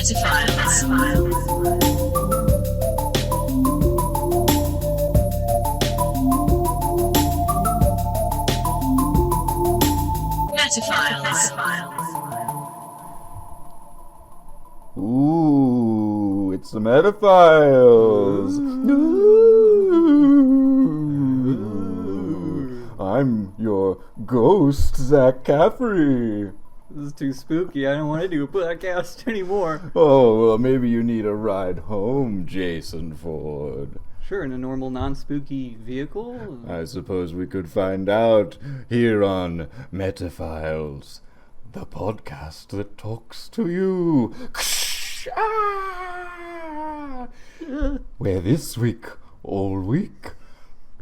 Metaphiles. Metaphiles. Ooh, it's the Metaphiles. Ooh. I'm your ghost, Zach Caffrey. This is too spooky. I don't want to do a podcast anymore. Oh, well, maybe you need a ride home, Jason Ford. Sure, in a normal, non-spooky vehicle. I suppose we could find out here on Metaphiles, the podcast that talks to you. Where this week, all week,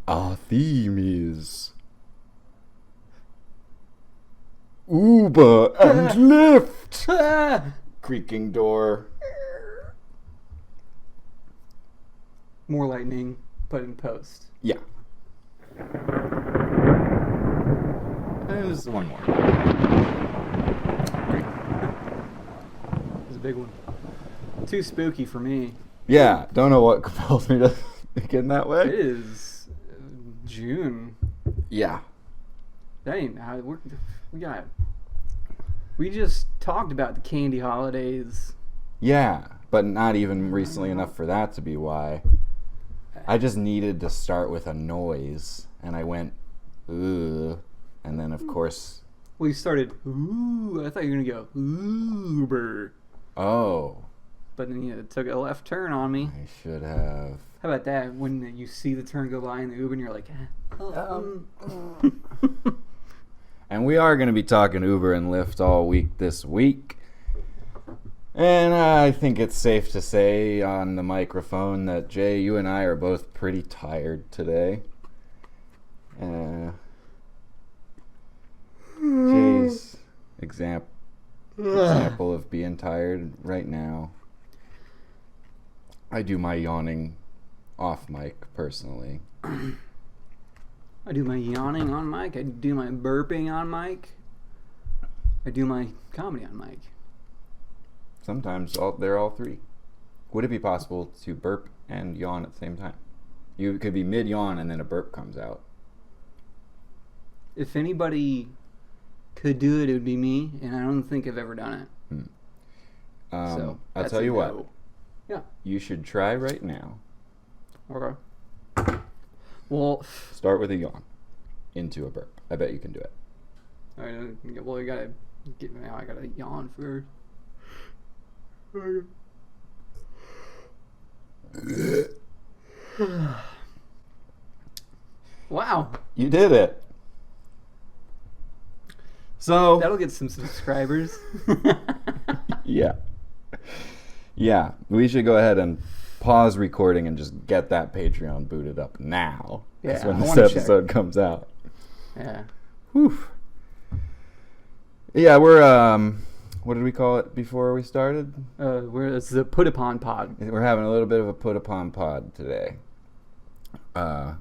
our theme is Uber and Lyft. Creaking door. More lightning, but in post. Yeah. There's one more. It's a big one. Too spooky for me. Yeah, don't know what compels me to begin that way. It is June. Yeah. That ain't how it worked. We just talked about the candy holidays. Yeah, but not even recently enough for that to be why. I just needed to start with a noise, and I went, ooh, and then of course... Well, you started, ooh, I thought you were going to go, Uber. Oh. But then you took a left turn on me. I should have. How about that? When you see the turn go by in the Uber, and you're like, And we are going to be talking Uber and Lyft all week this week. And I think it's safe to say on the microphone that, Jay, you and I are both pretty tired today. Jay's example of being tired right now. I do my yawning off mic personally. I do my yawning on mic. I do my burping on mic. I do my comedy on mic. Sometimes they're all three. Would it be possible to burp and yawn at the same time? You could be mid-yawn and then a burp comes out. If anybody could do it, it would be me, and I don't think I've ever done it. I'll tell you what. Yeah. You should try right now. Okay. Well, start with a yawn into a burp. I bet you can do it. All right. Well, I gotta yawn first. Wow. You did it. So that'll get some subscribers. Yeah. Yeah. We should go ahead and pause recording and just get that Patreon booted up now. Yeah. That's when this episode comes out. Yeah. Whew. Yeah, we're what did we call it before we started? It's the Put Upon Pod. We're having a little bit of a Put Upon Pod today. But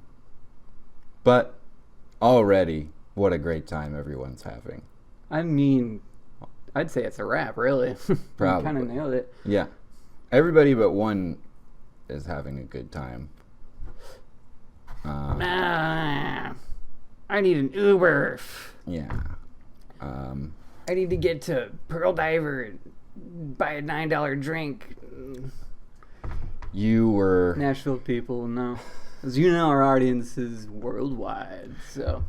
already, what a great time everyone's having. I mean, I'd say it's a wrap, really. Probably. Kind of nailed it. Yeah. Everybody but one is having a good time. I need an Uber. Yeah. I need to get to Pearl Diver and buy a $9 drink. You were... Nashville people know. As you know, our audience is worldwide, so...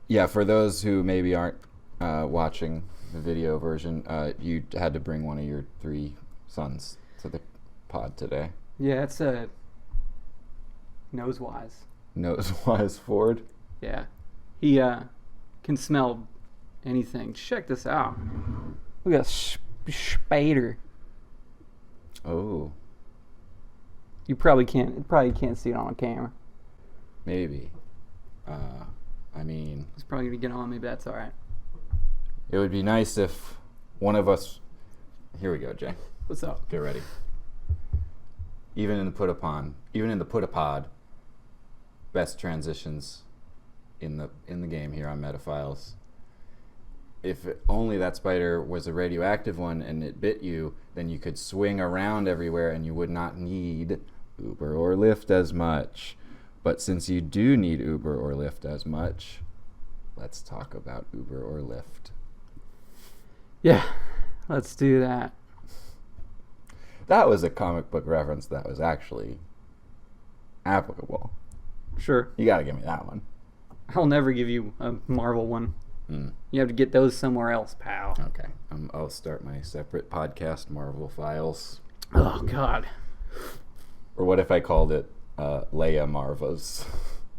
Yeah, for those who maybe aren't watching the video version, you had to bring one of your 3 sons to the pod today. Yeah, it's a Nosewise. Nosewise Ford? Yeah. He can smell anything. Check this out. Look at that spider. Oh. You probably can't see it on camera. Maybe. I mean... It's probably going to get on me, but that's alright. It would be nice if one of us... Here we go, Jay. What's up? Get ready. Even in the put-a-pod, best transitions in the game here on Metaphiles. if only that spider was a radioactive one and it bit you, then you could swing around everywhere and you would not need Uber or Lyft as much. But since you do need Uber or Lyft as much, let's talk about Uber or Lyft. Yeah, let's do that. That was a comic book reference that was actually applicable. Sure. You gotta give me that one. I'll never give you a Marvel one. You have to get those somewhere else, pal. Okay. I'll start my separate podcast, Marvel Files. Oh, God. Or what if I called it Leia Marvas?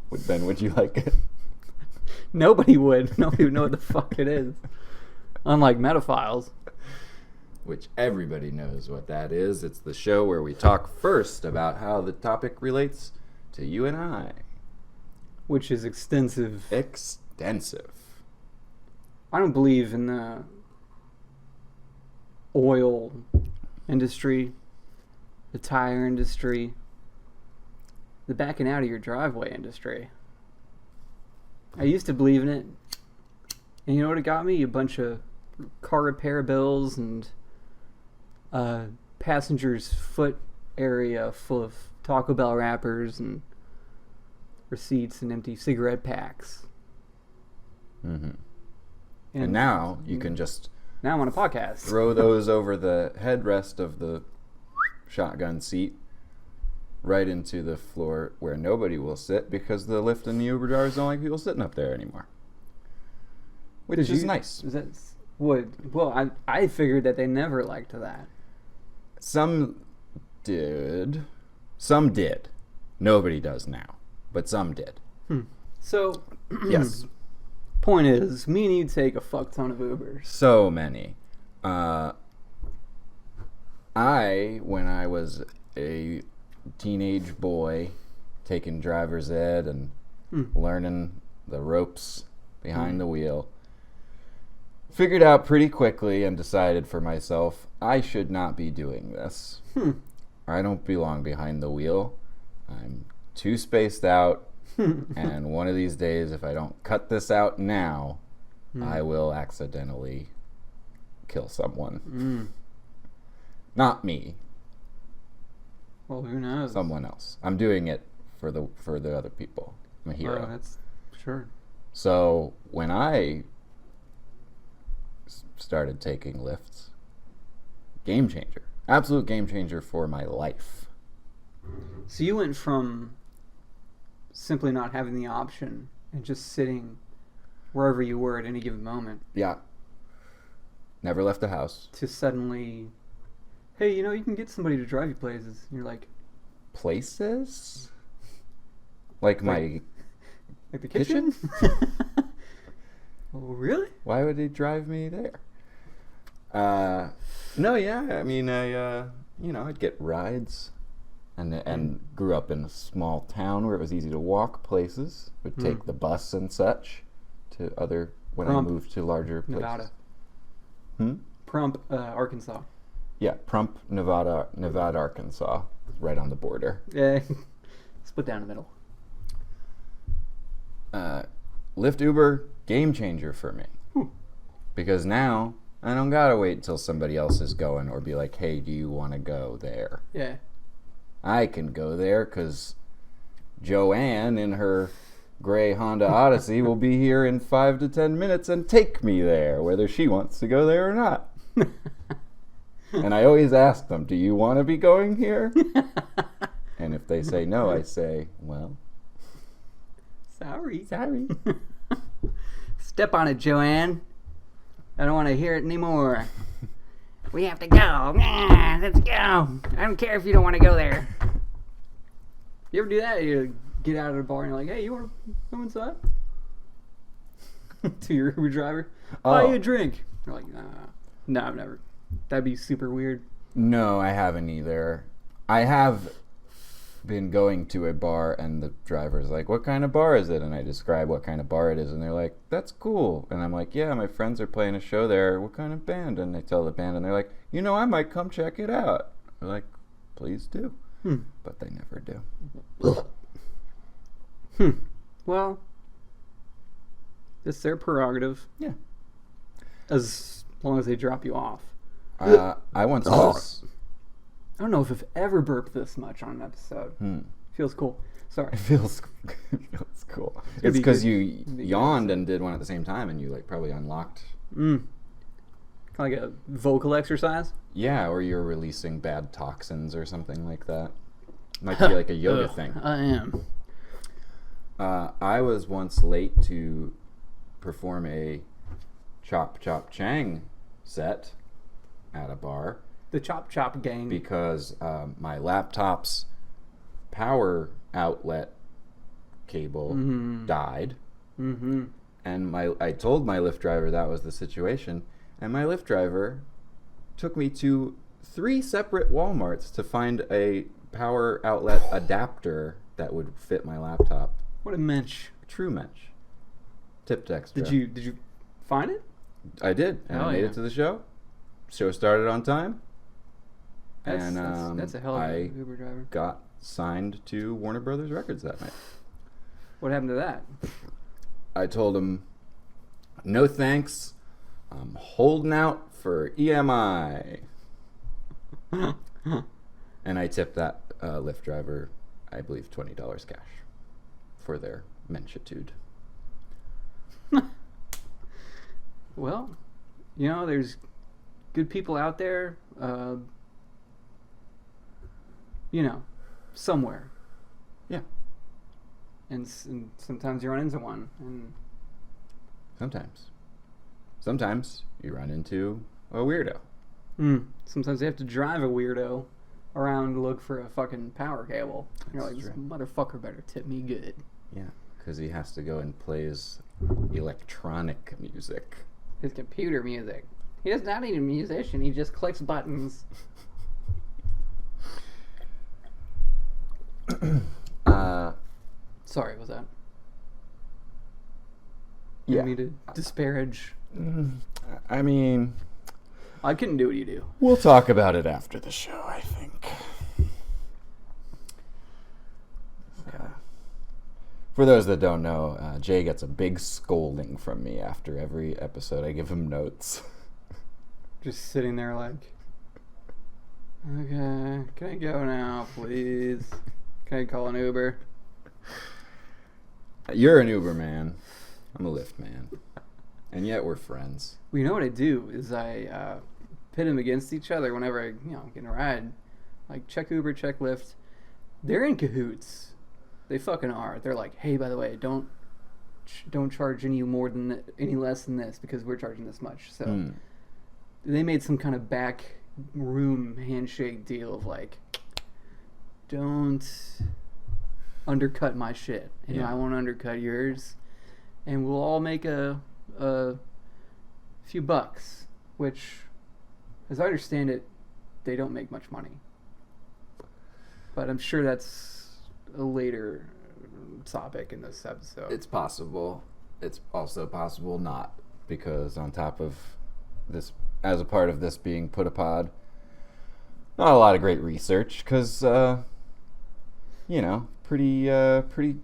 Would you like it? Nobody would. Nobody would know what the fuck it is. Unlike Metaphiles. Which everybody knows what that is. It's the show where we talk first about how the topic relates to you and I. Which is extensive. Extensive. I don't believe in the oil industry, the tire industry, the backing out of your driveway industry. I used to believe in it. And you know what it got me? A bunch of car repair bills and passenger's foot area full of Taco Bell wrappers and receipts and empty cigarette packs. Mm-hmm. And now you can just now I'm on a podcast. Throw those over the headrest of the shotgun seat right into the floor where nobody will sit because the Lyft and the Uber drivers don't like people sitting up there anymore. Which is nice. Is that would well? I figured that they never liked that. Some did. Some did. Nobody does now, but some did. So yes. Point is, me and you take a fuck ton of Ubers. So many. When I was a teenage boy, taking driver's ed and learning the ropes behind the wheel, figured out pretty quickly and decided for myself, I should not be doing this. I don't belong behind the wheel. I'm too spaced out. And one of these days, if I don't cut this out now, I will accidentally kill someone. Not me. Well, who knows? Someone else. I'm doing it for the other people. I'm a hero. That's sure. So when I started taking lifts, game changer, absolute game changer for my life. So you went from simply not having the option and just sitting wherever you were at any given moment. Yeah. Never left the house. To suddenly, hey, you know, you can get somebody to drive you places. And you're like, places? Like my the kitchen? Oh, really? Why would he drive me there? No, yeah. I mean, I'd get rides. And grew up in a small town where it was easy to walk places. Would take the bus and such to other when I moved to larger places. Nevada. Prump, Arkansas. Yeah, Prump, Nevada, Arkansas, right on the border. Yeah, split down the middle. Lyft, Uber, game changer for me. Because now I don't gotta wait until somebody else is going or be like, hey, do you want to go there? Yeah. I can go there because Joanne in her gray Honda Odyssey will be here in 5 to 10 minutes and take me there, whether she wants to go there or not. And I always ask them, do you want to be going here? And if they say no, I say, well, Sorry. Step on it, Joanne. I don't want to hear it anymore. We have to go. Let's go. I don't care if you don't want to go there. You ever do that? You get out of the bar and you're like, hey, you want to come inside? To your Uber driver. Buy you a drink. You're like, nah. No, I've never. That'd be super weird. No, I haven't either. I have been going to a bar and the driver's like, what kind of bar is it? And I describe what kind of bar it is and they're like, that's cool. And I'm like, yeah, my friends are playing a show there. What kind of band? And I tell the band and they're like, you know, I might come check it out. They're like, please do. But they never do. Well, it's their prerogative. Yeah. as long as they drop you off. I once was. I don't know if I've ever burped this much on an episode. Feels cool. Sorry. It feels cool. It's because you yawned and did one at the same time, and you like probably unlocked. Kind of like a vocal exercise. Yeah, or you're releasing bad toxins or something like that. Might be like a yoga thing. I am. I was once late to perform a Chop Chop Chang set at a bar. The Chop Chop gang. Because my laptop's power outlet cable died. Mm-hmm. And I told my Lyft driver that was the situation. And my Lyft driver took me to 3 separate Walmarts to find a power outlet adapter that would fit my laptop. What a mensch. True mensch. Tipped extra. Did you find it? I did, and I made it to the show. Show started on time. That's a hell of an Uber driver. Got signed to Warner Brothers Records that night. What happened to that? I told him, no thanks. I'm holding out for EMI. And I tipped that Lyft driver, I believe, $20 cash for their menschitude. Well, you know, there's good people out there, you know, somewhere. Yeah. And sometimes you run into one. And Sometimes you run into a weirdo. Sometimes you have to drive a weirdo around to look for a fucking power cable. And you're like, That's this true. motherfucker better tip me good. Yeah, because he has to go and plays electronic music. His computer music. He does not need a musician. He just clicks buttons. Sorry, was that? You Yeah. want me to disparage? I mean, I couldn't do what you do. we'll talk about it after the show, I think. For those that don't know, Jay gets a big scolding from me after every episode. I give him notes. Just sitting there like, okay, can I go now, please? Can I call an Uber? You're an Uber man. I'm a Lyft man. And yet we're friends. Well, you know what I do is I pit them against each other whenever I, get in a ride. Like, check Uber, check Lyft. They're in cahoots. They fucking are. They're like, hey, by the way, don't charge any less than this because we're charging this much. So they made some kind of back room handshake deal of like, don't undercut my shit, and I won't undercut yours, and we'll all make a few bucks. Which, as I understand it, they don't make much money. But I'm sure that's a later topic in this episode. It's possible. It's also possible not, because on top of this, as a part of this being Put a Pod, not a lot of great research, because pretty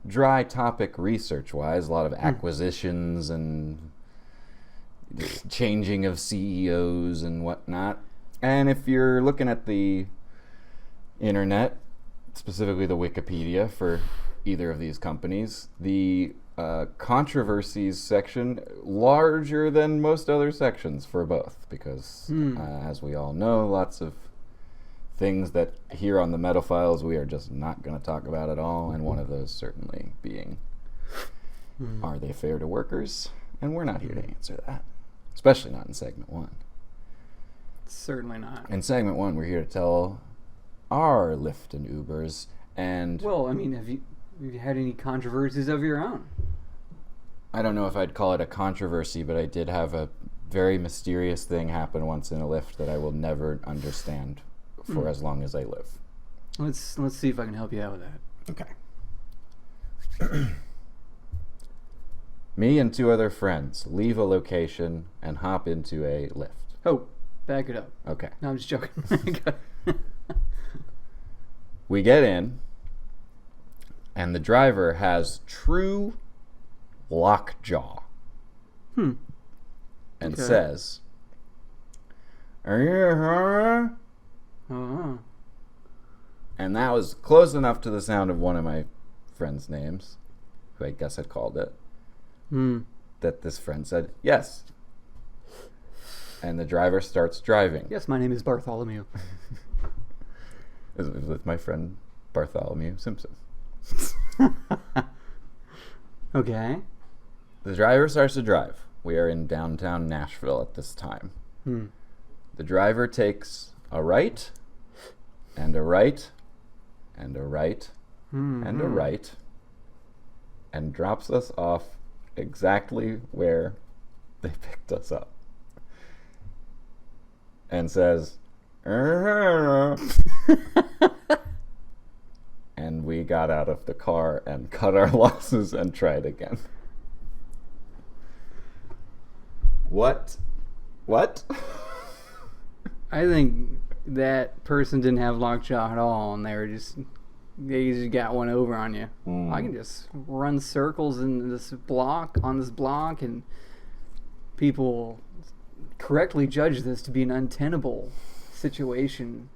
dry topic research-wise. A lot of acquisitions and changing of CEOs and whatnot. And if you're looking at the internet, specifically the Wikipedia for either of these companies, the controversies section larger than most other sections for both, because as we all know, lots of things that here on the Metaphiles we are just not going to talk about at all, and one of those certainly being, are they fair to workers? And we're not here to answer that, especially not in segment 1. Certainly not. In segment 1, we're here to tell our Lyft and Ubers, and well, I mean, have you had any controversies of your own? I don't know if I'd call it a controversy, but I did have a very mysterious thing happen once in a Lyft that I will never understand for as long as I live. Let's see if I can help you out with that. Okay. Me and 2 other friends leave a location and hop into a Lyft. Oh, back it up. Okay. No, I'm just joking. We get in, and the driver has true lockjaw. and Okay. says, "Are you her?" Oh. And that was close enough to the sound of one of my friend's names, who I guess had called it, that this friend said, "Yes." And the driver starts driving. Yes, my name is Bartholomew. It was with my friend Bartholomew Simpson. Okay. The driver starts to drive. We are in downtown Nashville at this time. The driver takes a right, and a right, and a right, and a right, and drops us off exactly where they picked us up. And says, and we got out of the car and cut our losses and tried again. What? I think that person didn't have lockjaw at all, and they just got one over on you. I can just run circles in this block, and people correctly judge this to be an untenable situation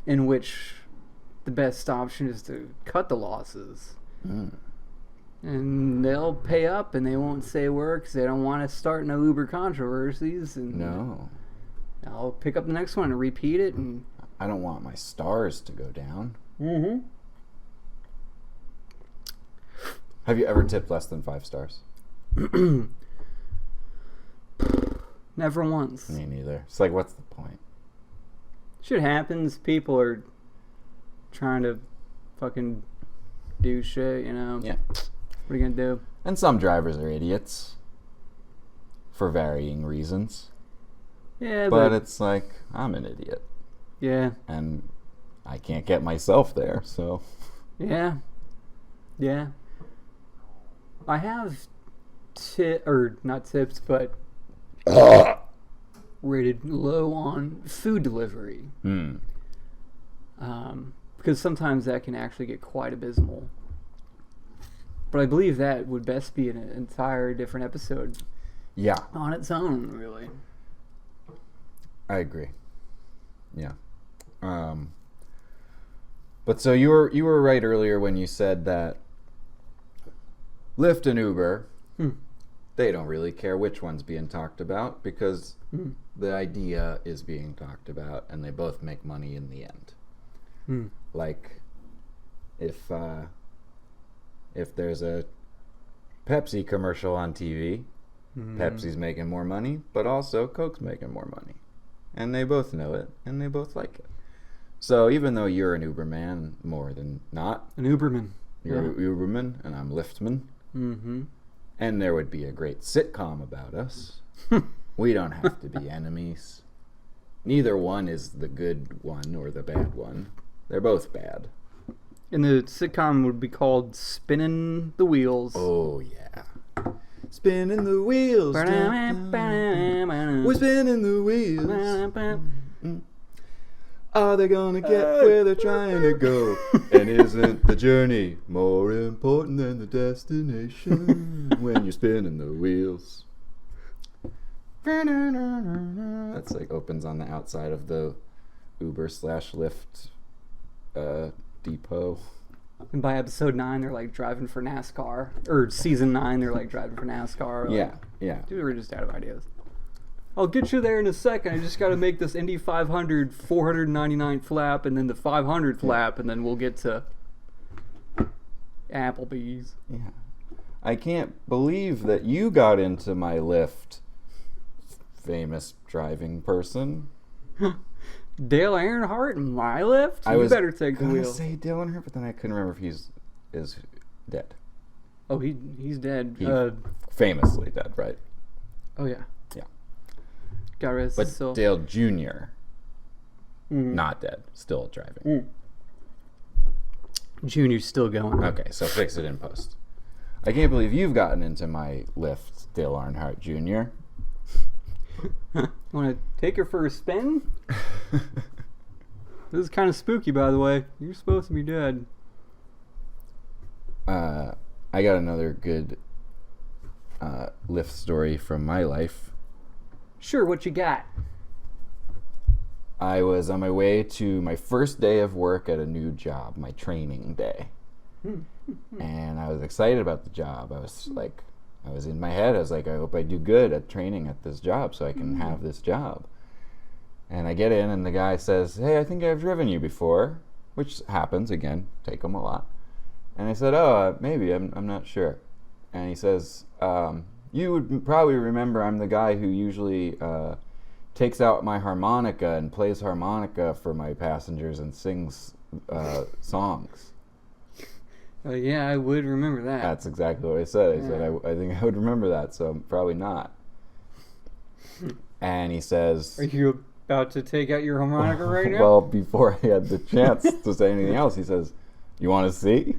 in which the best option is to cut the losses. And they'll pay up and they won't say a word because they don't want to start no Uber controversies. And No. I'll pick up the next one and repeat it. And I don't want my stars to go down. Have you ever tipped less than 5 stars? Never once. Me neither. It's like, what's the point? Shit happens. People are trying to fucking do shit, you know? Yeah. What are you gonna do? And some drivers are idiots. For varying reasons. Yeah, But it's like, I'm an idiot. yeah, And I can't get myself there, so. yeah. I have not tips, but rated low on food delivery. Because sometimes that can actually get quite abysmal. But I believe that would best be an entire different episode Yeah, on its own, really. I agree. Yeah. But so you were right earlier when you said that Lyft and Uber, they don't really care which one's being talked about because the idea is being talked about and they both make money in the end. Like if there's a Pepsi commercial on TV, Pepsi's making more money, but also Coke's making more money. And they both know it and they both like it. So even though you're an Uberman more than not, An Uberman. you're an Uberman and I'm Lyftman, and there would be a great sitcom about us. We don't have to be enemies. Neither one is the good one or the bad one. They're both bad. And the sitcom would be called Spinning the Wheels. Oh, yeah. Spinning the wheels. We're spinning the wheels. Are they gonna get where they're trying to go? And isn't the journey more important than the destination when you're spinning the wheels? That's like opens on the outside of the Uber/Lyft depot. And by episode 9, they're like driving for NASCAR. Or season 9, they're like driving for NASCAR. Like, Yeah. dude, we're just out of ideas. I'll get you there in a second. I just got to make this Indy 500 499th lap and then the 500th lap, and then we'll get to Applebee's. Yeah. I can't believe that you got into my Lyft, famous driving person. Dale Earnhardt and my Lyft? I You was better take the gonna wheel. say Dale Earnhardt, but then I couldn't remember if is dead. Oh, he's dead. He famously dead, right? Oh, yeah. Yeah. Got rest But his soul. Dale Jr. Not dead, still driving. Junior's still going. Okay, so fix it in post. I can't believe you've gotten into my Lyft, Dale Earnhardt Jr. Want to take her for a spin? This is kind of spooky, by the way. You're supposed to be dead. I got another good Lyft story from my life. Sure, what you got? I was on my way to my first day of work at a new job, my training day. And I was excited about the job. I was in my head, I was like, I hope I do good at training at this job so I can have this job. And I get in and the guy says, hey, I think I've driven you before, which happens, again, take them a lot. And I said, oh, maybe, I'm not sure. And he says, you would probably remember I'm the guy who usually takes out my harmonica and plays harmonica for my passengers and sings songs. Yeah, I would remember that. That's exactly what I said. I said, I think I would remember that, so probably not. And he says... Are you about to take out your harmonica right now? Well, before I had the chance to say anything else, he says, you want to see?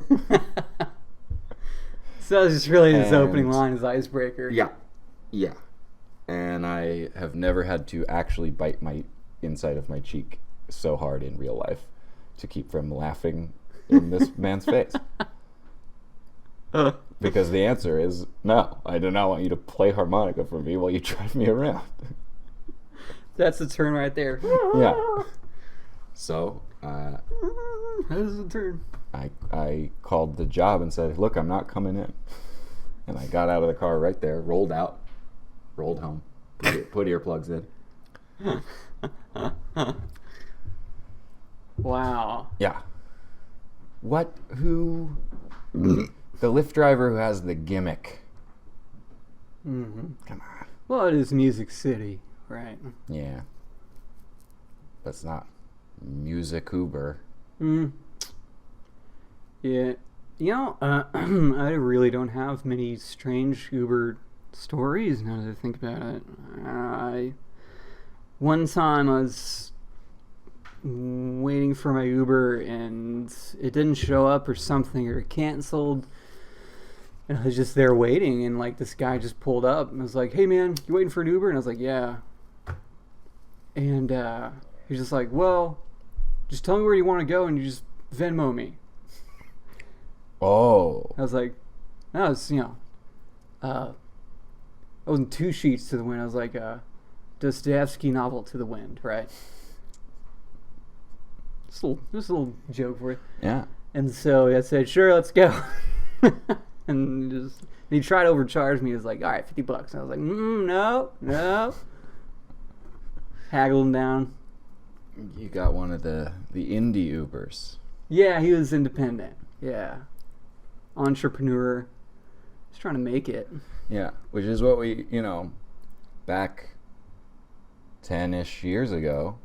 So it's just really his opening line, his icebreaker. Yeah. And I have never had to actually bite my inside of my cheek so hard in real life to keep from laughing in this man's face. Because the answer is no. I do not want you to play harmonica for me while you drive me around. That's the turn right there. Yeah. So, That's the turn. I called the job and said, look, I'm not coming in. And I got out of the car right there, rolled out, rolled home, put earplugs in. Wow. Yeah. Who? The Lyft driver who has the gimmick. Mm-hmm. Come on. Well, it is Music City, right? Yeah. But it's not Music Uber. Yeah. You know, I really don't have many strange Uber stories now that I think about it. One time I was waiting for my Uber and it didn't show up or something, or it canceled. And I was just there waiting, and like this guy just pulled up and was like, hey man, you waiting for an Uber? And I was like, yeah. And he's just like, well, just tell me where you want to go and you just Venmo me. Oh. I was like, that was, I wasn't 2 sheets to the wind. I was like, Dostoevsky novel to the wind, right? Just a little joke for you. Yeah. And so I said, sure, let's go. and he tried to overcharge me. He was like, all right, $50. And I was like, no. Haggled him down. You got one of the indie Ubers. Yeah, he was independent. Yeah. Entrepreneur. Just trying to make it. Yeah, which is what we, back 10-ish years ago,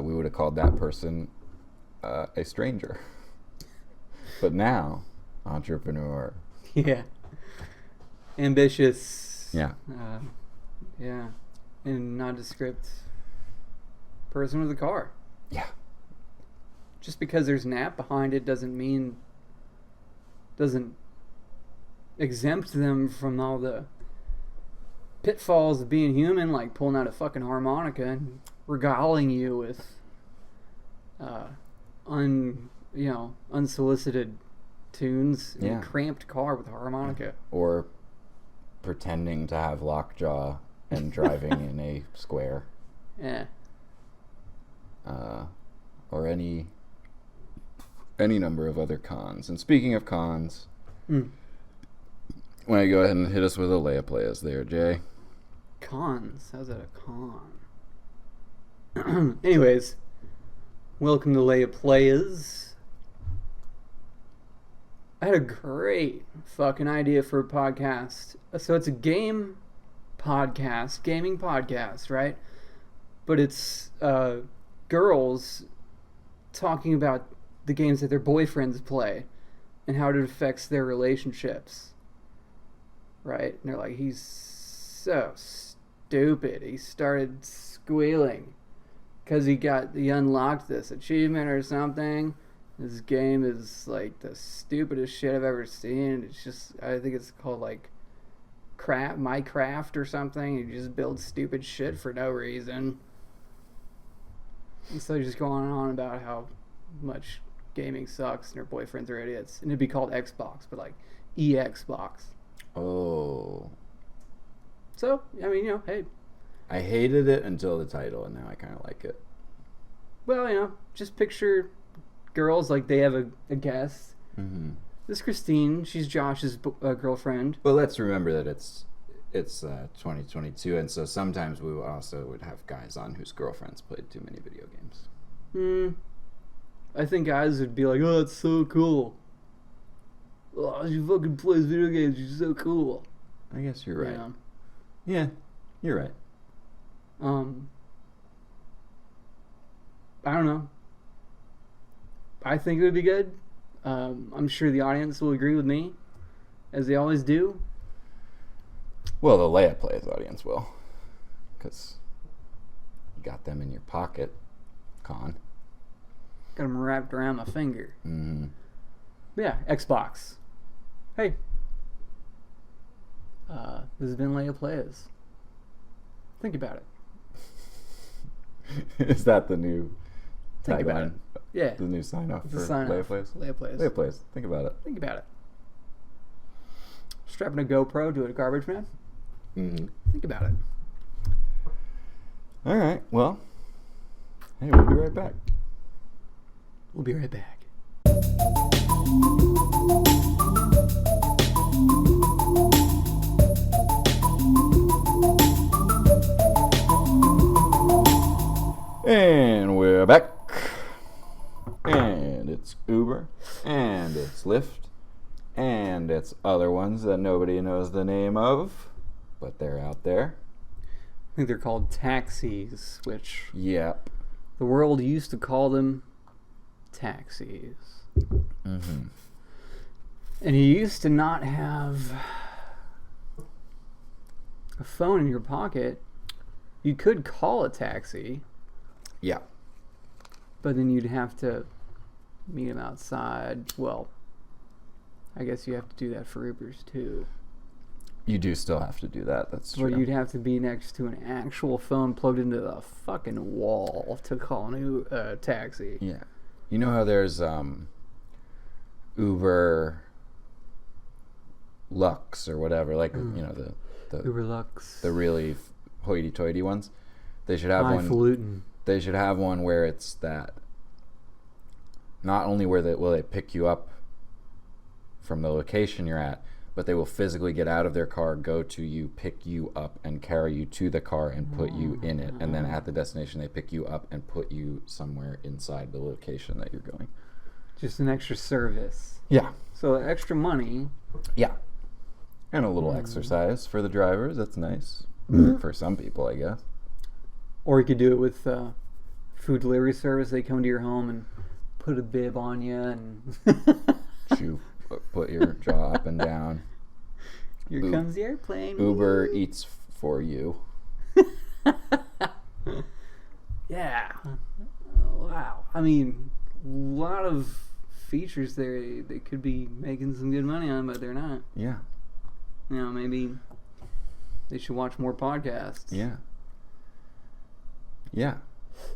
we would have called that person a stranger. But now, entrepreneur. Yeah. Ambitious. Yeah. Yeah. And nondescript person with a car. Yeah. Just because there's an app behind it doesn't exempt them from all the pitfalls of being human, like pulling out a fucking harmonica and regaling you with unsolicited tunes in a cramped car with a harmonica. Or pretending to have lockjaw and driving in a square. Yeah. Or any number of other cons. And speaking of cons, why don't you go ahead and hit us with a lay of players there, Jay? Cons? How's that a con? Anyways, welcome to Lay of Players. I had a great fucking idea for a podcast. So it's a gaming podcast, right? But it's girls talking about the games that their boyfriends play and how it affects their relationships. Right? And they're like, he's so stupid. He started squealing because he unlocked this achievement or something. This game is like the stupidest shit I've ever seen. It's just, I think it's called like Minecraft or something. You just build stupid shit for no reason. And so just going on about how much gaming sucks and her boyfriends are idiots. And it'd be called Xbox, but like Xbox. Oh. So, I mean, hey. I hated it until the title, and now I kind of like it. Well, just picture girls like they have a guest. Mm-hmm. This is Christine. She's Josh's girlfriend. But let's remember that it's 2022, and so sometimes we also would have guys on whose girlfriends played too many video games. I think guys would be like, "Oh, it's so cool. Oh, she fucking plays video games. She's so cool." I guess you're right. Yeah. Yeah, you're right. I don't know. I think it would be good. I'm sure the audience will agree with me, as they always do. Well, the Leia Plays audience will, because you got them in your pocket, Con. Got them wrapped around my finger. Mm-hmm. Yeah, Xbox. Hey. This has been Leia Plays. Think about it. Is that the new Think about tagline? it. Yeah. The new sign-off for Sign Leia off. Plays? Leia Plays. Leia Plays. Think about it. Think about it. Strapping a GoPro to a garbage man. Mm-hmm. Think about it. All right. Well, hey, we'll be right back. We'll be right back. And we're back. And it's Uber. And it's Lyft. And it's other ones that nobody knows the name of. But they're out there. I think they're called taxis, which Yep. the world used to call them taxis. Mm-hmm. And you used to not have a phone in your pocket. You could call a taxi, Yeah. but then you'd have to meet them outside. Well, I guess you have to do that for Ubers too. You do still have to do that. That's true. But you'd have to be next to an actual phone plugged into the fucking wall to call a taxi. Yeah. You know how there's Uber Lux or whatever, like the Uber Lux. the really hoity-toity ones. They should have one. Highfalutin. They should have one where it's that. Not only will they pick you up from the location you're at, but they will physically get out of their car, go to you, pick you up, and carry you to the car and put you in it. And then at the destination, they pick you up and put you somewhere inside the location that you're going. Just an extra service. Yeah. So extra money. Yeah. And a little exercise for the drivers. That's nice. For some people, I guess. Or you could do it with food delivery service. They come to your home and put a bib on you and You put your jaw up and down. here comes the airplane. Uber eats for you. Yeah. Wow. I mean, a lot of features there they could be making some good money on, but they're not. Yeah. Maybe they should watch more podcasts. Yeah. Yeah.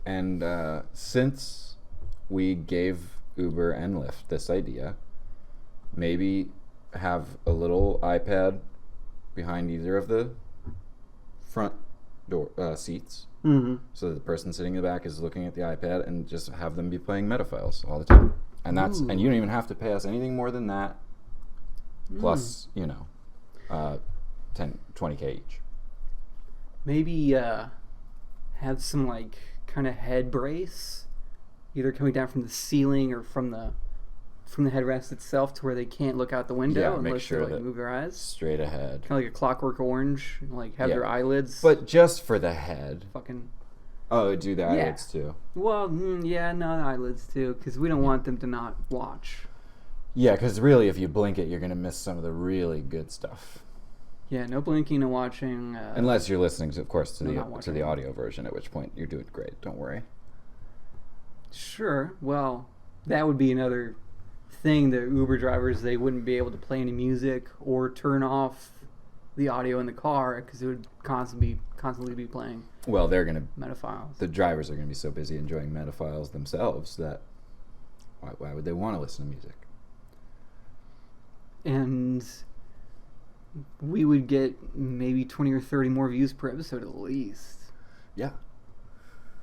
And since we gave Uber and Lyft this idea, maybe have a little iPad behind either of the front door seats, so that the person sitting in the back is looking at the iPad, and just have them be playing Metaphiles all the time. And and you don't even have to pay us anything more than that. Plus, 20K each. Maybe have some like kind of head brace, either coming down from the ceiling or from the headrest itself, to where they can't look out the window make unless sure they that move their eyes. Straight ahead. Kind of like a Clockwork Orange, like have their eyelids. But just for the head. Fucking. Oh, do the eyelids too. Well, yeah, no, the eyelids too, because we don't want them to not watch. Yeah, because really, if you blink it, you're gonna miss some of the really good stuff. Yeah, no blinking and watching. Unless you're listening, of course, to not the audio version, at which point you're doing great. Don't worry. Sure. Well, that would be another thing that Uber drivers, they wouldn't be able to play any music or turn off the audio in the car, because it would constantly be playing. Well, they're gonna. Metaphiles. The drivers are gonna be so busy enjoying Metaphiles themselves that why would they want to listen to music? And we would get maybe 20 or 30 more views per episode at least. Yeah.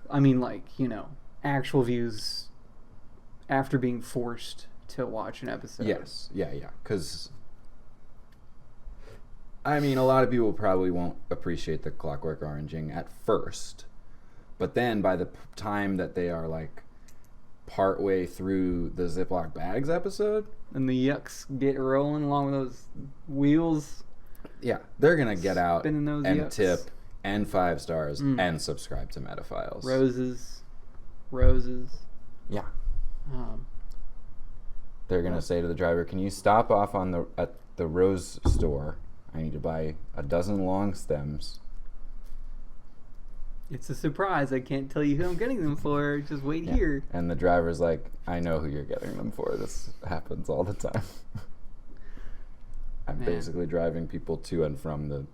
I mean, like, actual views after being forced to watch an episode. Yes. Yeah. Because, I mean, a lot of people probably won't appreciate the Clockwork Oranging at first. But then by the time that they are, like, partway through the Ziploc Bags episode... And the yucks get rolling along with those wheels. Yeah. They're going to get out Spinning those and yucks. tip and 5 stars and subscribe to Metaphiles. Roses. Yeah. Um, They're going to say to the driver, can you stop off at the rose store? I need to buy a dozen long stems. It's a surprise. I can't tell you who I'm getting them for. Just wait here. And the driver's like, I know who you're getting them for. This happens all the time. I'm basically driving people to and from the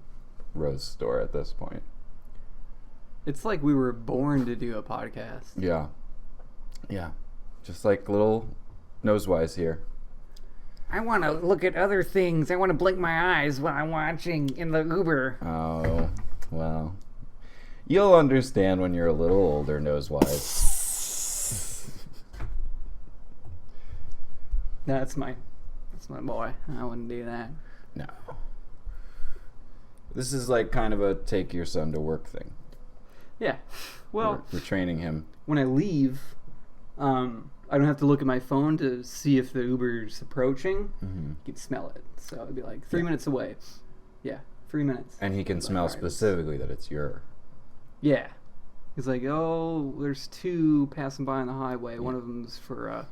rose store at this point. It's like we were born to do a podcast. Yeah. Just like little Nosewise here. I want to look at other things. I want to blink my eyes while I'm watching in the Uber. Oh, well. You'll understand when you're a little older, Nosewise. That's my boy. I wouldn't do that. No. This is like kind of a take your son to work thing. Yeah. Well, We're training him. when I leave, I don't have to look at my phone to see if the Uber's approaching. Mm-hmm. You can smell it. So it'd be like 3 minutes away. Yeah, 3 minutes. And he can smell all right. specifically that it's your... Yeah. He's like, oh, there's 2 passing by on the highway. One of them's for a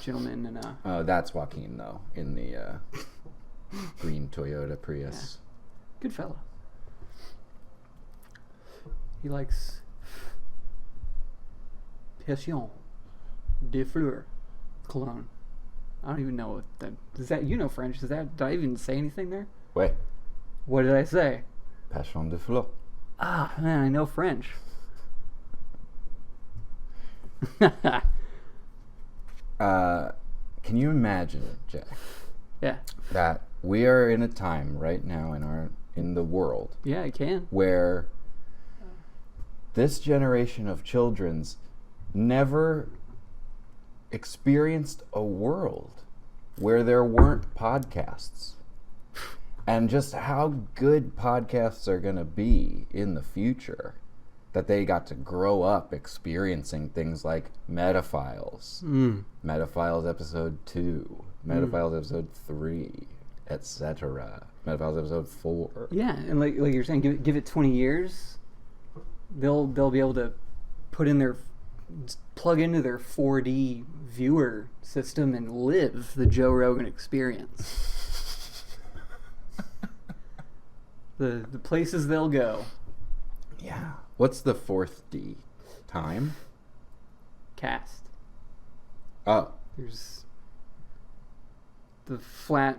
gentleman and a... Oh, that's Joaquin, though, in the green Toyota Prius. Good fella. He likes Passion de Fleur cologne. I don't even know what that is. That French? Did I even say anything there? Wait. What did I say? Passion de Fleur. Ah, man, I know French. Can you imagine, Jack, Yeah. that we are in a time right now in the world Yeah, I can. where this generation of children's never experienced a world where there weren't podcasts. And just how good podcasts are going to be in the future. That they got to grow up experiencing things like Metaphiles. Metaphiles episode 2. Metaphiles episode 3. Etc. Metaphiles episode 4. Yeah, and like you're saying, give it 20 years, they'll be able to plug into their 4D viewer system and live the Joe Rogan experience. the places they'll go. Yeah. What's the 4th D? Time? Cast. Oh. There's the flat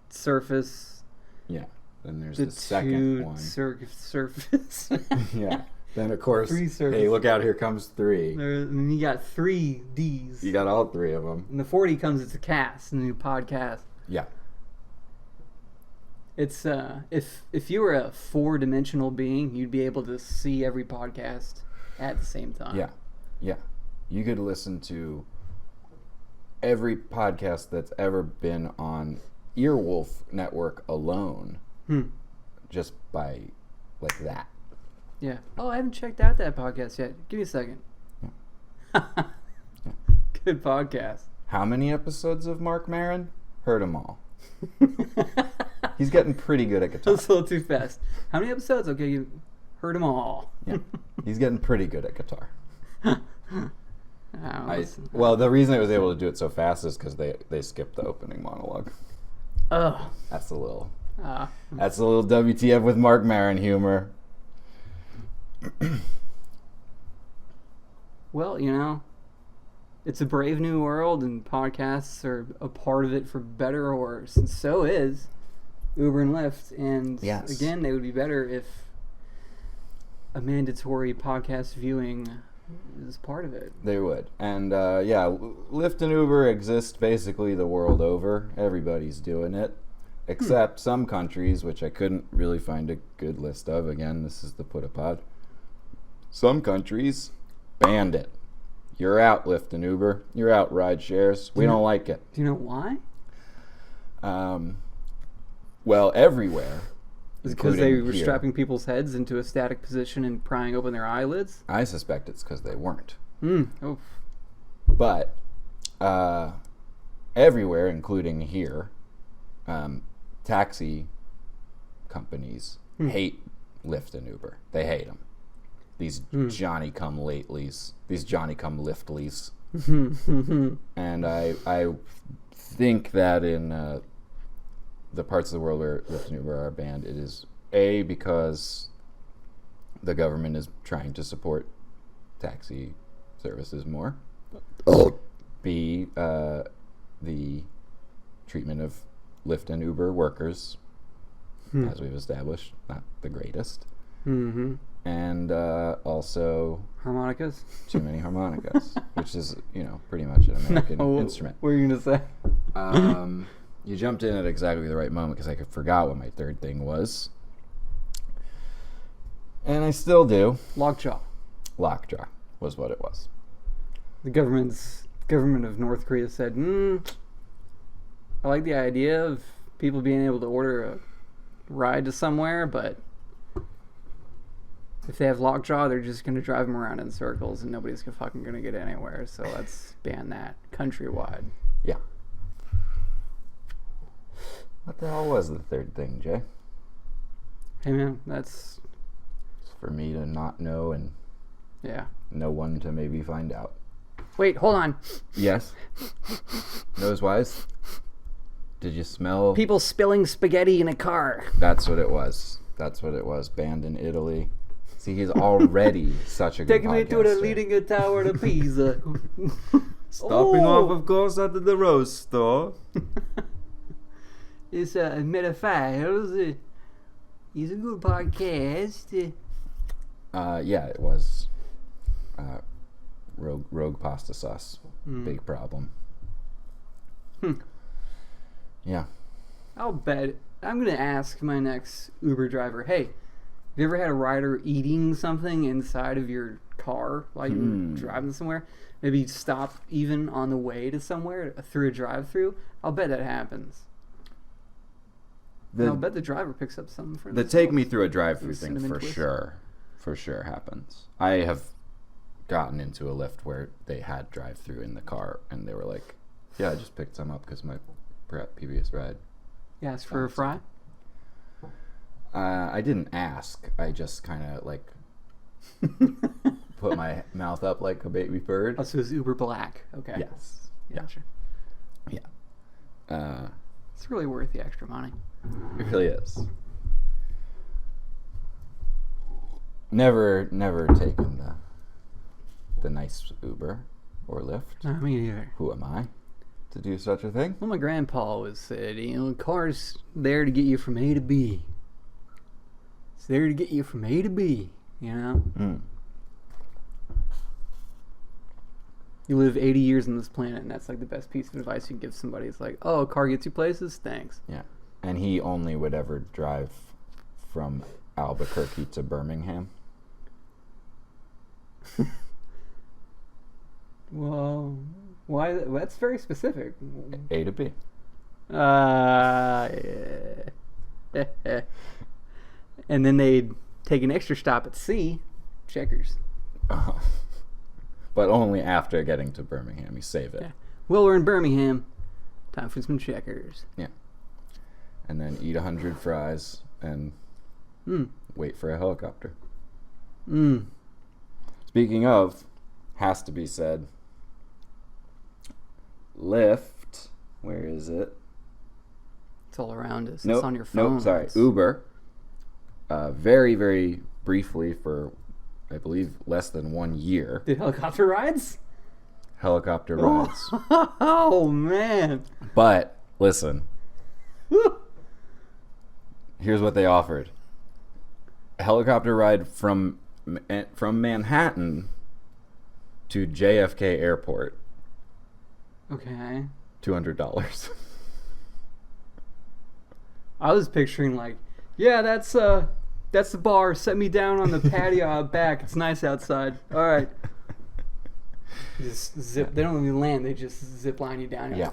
surface. Yeah. Then there's The the second two one. surface. Yeah. Then of course, 3 surfaces. hey, look out! Here comes 3. And you got 3 Ds. You got all 3 of them. And the 40 comes, it's a cast, a new podcast. Yeah. It's if you were a 4-dimensional being, you'd be able to see every podcast at the same time. Yeah. You could listen to every podcast that's ever been on Earwolf Network alone, just by like that. Yeah. Oh, I haven't checked out that podcast yet. Give me a second. Good podcast. How many episodes of Mark Maron? Heard them all. He's getting pretty good at guitar. That's a little too fast. How many episodes? Okay, you heard them all. Yeah, he's getting pretty good at guitar. Well, the reason I was able to do it so fast is because they skipped the opening monologue. oh, That's a little WTF with Mark Maron humor. well, it's a brave new world, and podcasts are a part of it for better or worse. And so is Uber and Lyft. And Yes. again, they would be better if a mandatory podcast viewing is part of it. They would. And Lyft and Uber exist basically the world over. Everybody's doing it. Except some countries, which I couldn't really find a good list of. Again, this is the Put-A-Pod. Some countries banned it. You're out, Lyft and Uber. You're out, ride shares. We don't like it. Do you know why? Well, everywhere. Is it because they including were here. strapping people's heads into a static position and prying open their eyelids? I suspect it's because they weren't. Oh. But everywhere, including here, taxi companies hate Lyft and Uber. They hate them. These Johnny-come-latelys. These Johnny-come-Liftleys. And I think that in the parts of the world where Lyft and Uber are banned, it is A, because the government is trying to support taxi services more. B, the treatment of Lyft and Uber workers, as we've established, not the greatest. And also Harmonicas? too many harmonicas, which is, pretty much an American instrument. What were you going to say? You jumped in at exactly the right moment because I forgot what my third thing was. And I still do. Lockjaw. Lockjaw was what it was. The government of North Korea said, I like the idea of people being able to order a ride to somewhere, but if they have lockjaw, they're just going to drive them around in circles and nobody's fucking going to get anywhere. So let's ban that countrywide. Yeah. What the hell was the third thing, Jay? Hey man, that's... It's for me to not know and Yeah. no one to maybe find out. Wait, hold on. Yes? Nosewise? Did you smell? People spilling spaghetti in a car. That's what it was. That's what it was. Banned in Italy. See, he's already such a good Take me to the podcaster. leading tower of Pisa. Stopping Oh. off, of course, at the Rose store. It's Metaphiles. He's a good podcast. Yeah, it was. Rogue pasta sauce. Big problem. Yeah. I'll bet. I'm going to ask my next Uber driver, hey, have you ever had a rider eating something inside of your car while you were driving somewhere? Maybe stop even on the way to somewhere through a drive-through? I'll bet that happens. And I'll bet the driver picks up something for The themselves. take me through a drive-through With thing cinnamon for sure happens. I have gotten into a Lyft where they had drive-through in the car, and they were like, "Yeah, I just picked some up because my previous ride." You ask for a fry? I didn't ask. I just kind of like put my mouth up like a baby bird. Oh, so it's Uber Black. Okay. Yes. Yeah. Gotcha. Yeah. It's really worth the extra money. It really is. Never taken the nice Uber or Lyft. No, me neither. Who am I to do such a thing? Well, my grandpa always said, the car's there to get you from A to B. It's there to get you from A to B, Mm. You live 80 years on this planet, and that's like the best piece of advice you can give somebody. It's like, oh, a car gets you places? Thanks. Yeah. And he only would ever drive from Albuquerque to Birmingham. Well, why? That's very specific. A to B. Yeah. And then they'd take an extra stop at C, Checkers. But only after getting to Birmingham. You save it. Yeah. Well, we're in Birmingham. Time for some Checkers. Yeah. And then eat 100 fries and wait for a helicopter. Speaking of, has to be said, Lyft, where is it? It's all around us. Nope, It's on your phone. Nope, sorry. It's- Uber. Very, very briefly for, I believe, less than 1 year. Did helicopter rides? Helicopter rides. Oh, man. But, listen. Here's what they offered. A helicopter ride from Manhattan to JFK Airport. Okay. $200. I was picturing like, yeah, that's That's the bar. Set me down on the patio out back. It's nice outside. All right. Just zip. They don't even land. They just zip line you down. Yeah.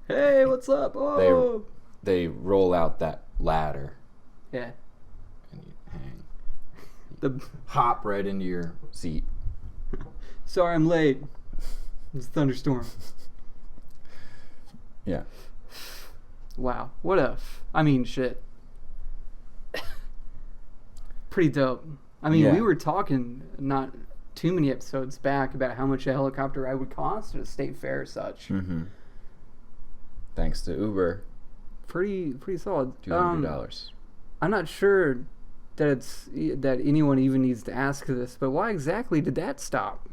Hey, what's up? Oh. They roll out that ladder Yeah. and you hang. The Hop right into your seat. sorry I'm late. It's a thunderstorm. Yeah. Wow. What a. I mean, shit. Pretty dope. I mean, Yeah. we were talking not too many episodes back about how much a helicopter ride would cost at a state fair or such. Mm-hmm. Thanks to Uber, Pretty solid. $200. I'm not sure that anyone even needs to ask this, but why exactly did that stop?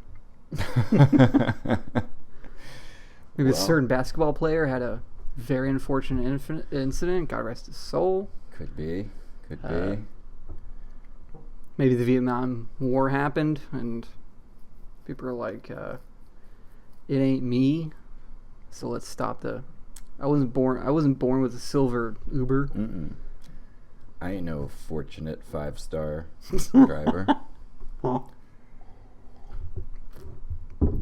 Maybe a certain basketball player had a very unfortunate incident. God rest his soul. Could be. Maybe the Vietnam War happened, and people are like, "It ain't me," so let's stop the. I wasn't born with a silver Uber. Mm-mm. I ain't no fortunate 5-star driver.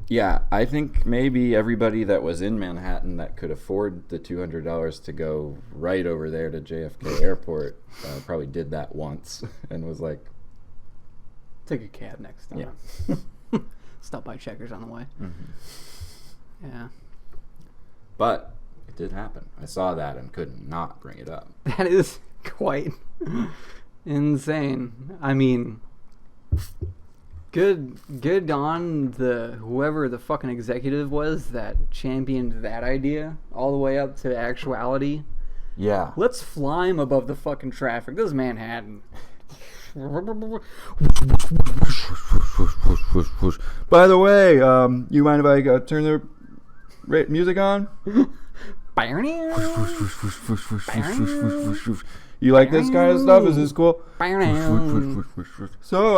Yeah, I think maybe everybody that was in Manhattan that could afford the $200 to go right over there to JFK Airport probably did that once and was like, Take a cab next time. yeah. Stop by Checkers on the way. Mm-hmm. Yeah. But it did happen. I saw that and could not bring it up. That is quite insane. I mean, good on whoever the fucking executive was that championed that idea all the way up to actuality. Yeah. Let's fly him above the fucking traffic. This is Manhattan. By the way, you mind if I turn the music on? You like this kind of stuff? Is this cool? So,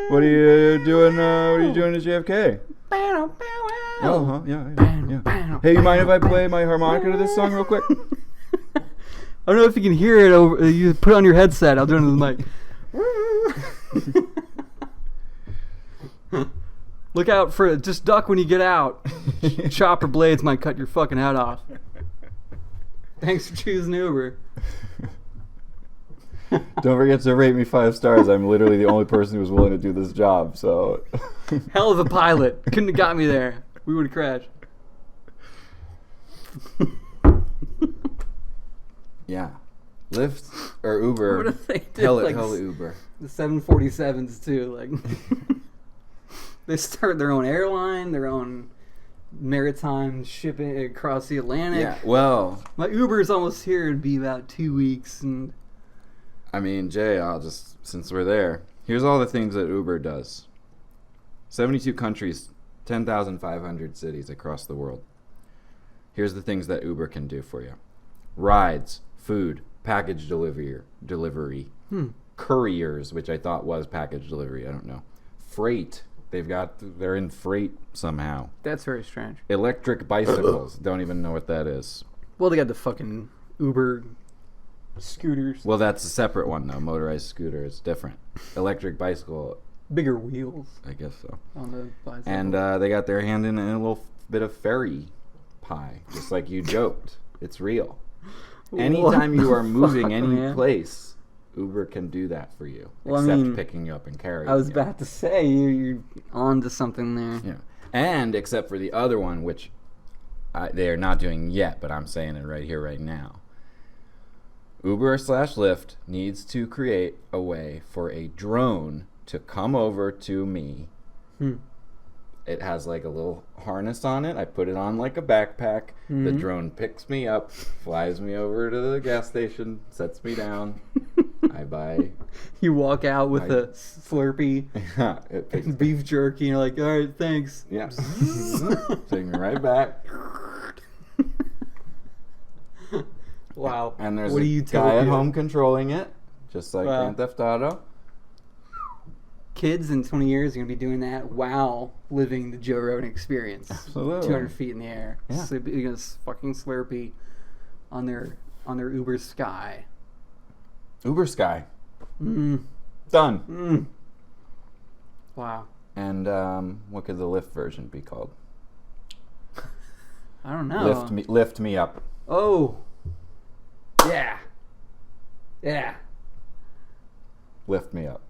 what are you doing? What are you doing at JFK? Oh, yeah. Hey, you mind if I play my harmonica to this song real quick? I don't know if you can hear it over. You put it on your headset. I'll do it into the mic. Look out for it. Just duck when you get out. Chopper blades might cut your fucking head off. Thanks for choosing Uber. Don't forget to rate me 5 stars. I'm literally the only person who's willing to do this job. So, Hell of a pilot. Couldn't have got me there. We would have crashed. yeah. Lyft or Uber. What if they did Hell like Uber. the 747s too? Like they start their own airline, their own maritime shipping across the Atlantic. Yeah. Well, My Uber's almost here. It'd be about 2 weeks, and I mean, Jay, since we're there, here's all the things that Uber does. 72 countries, 10,500 cities across the world. Here's the things that Uber can do for you. Rides, food, package delivery, couriers, which I thought was package delivery, I don't know. Freight, they're in freight somehow. that's very strange. Electric bicycles, don't even know what that is. Well, they got the fucking Uber scooters, Well, that's a separate one though. Motorized scooter is different. Electric bicycle, bigger wheels I guess so. on the bicycle. And they got their hand in a little bit of fairy pie, just like you joked. It's real. Anytime you are moving any man? place, Uber can do that for you, Well, I except mean, picking you up and carrying I was you. about to say you're on to something there. Yeah. And except for the other one, which they are not doing yet, but I'm saying it right here, right now. Uber/Lyft needs to create a way for a drone to come over to me. It has like a little harness on it. I put it on like a backpack. The drone picks me up, flies me over to the gas station, sets me down. I buy. You walk out with a Slurpee, It picks beef jerky, and you're like, all right, thanks. Yeah. Take me right back. Wow. And there's what a a guy at utopia. home controlling it, just like Wow. Grand Theft Auto. Kids in 20 years are going to be doing that while living the Joe Rogan experience. Absolutely. 200 feet in the air. Yeah. Eating a fucking Slurpee on their Uber Sky. Uber Sky. Mm. Done. Mm. Wow. And what could the Lyft version be called? I don't know. Lift me up. Oh. Yeah. Yeah. Lift me up.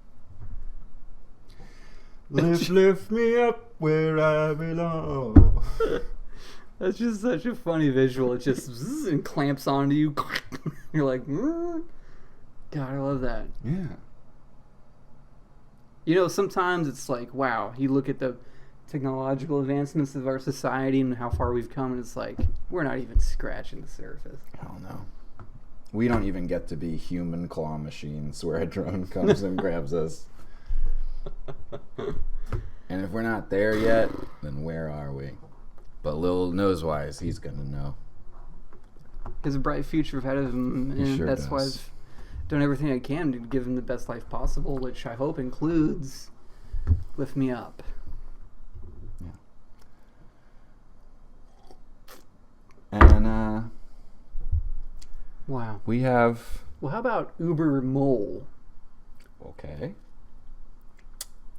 Lift me up where I belong. That's just such a funny visual. It just zzz, and clamps onto you. You're like, God, I love that. Yeah. You know, sometimes it's like, wow, you look at the technological advancements of our society and how far we've come, and it's like, we're not even scratching the surface. Hell no. We don't even get to be human claw machines where a drone comes and grabs us. And if we're not there yet, then where are we? But Lil Nosewise, he's gonna know. He has a bright future ahead of him, and sure that's does. why I've done everything I can to give him the best life possible, which I hope includes Lift Me Up. Yeah. And Wow. we have Well, how about Uber Mole? okay.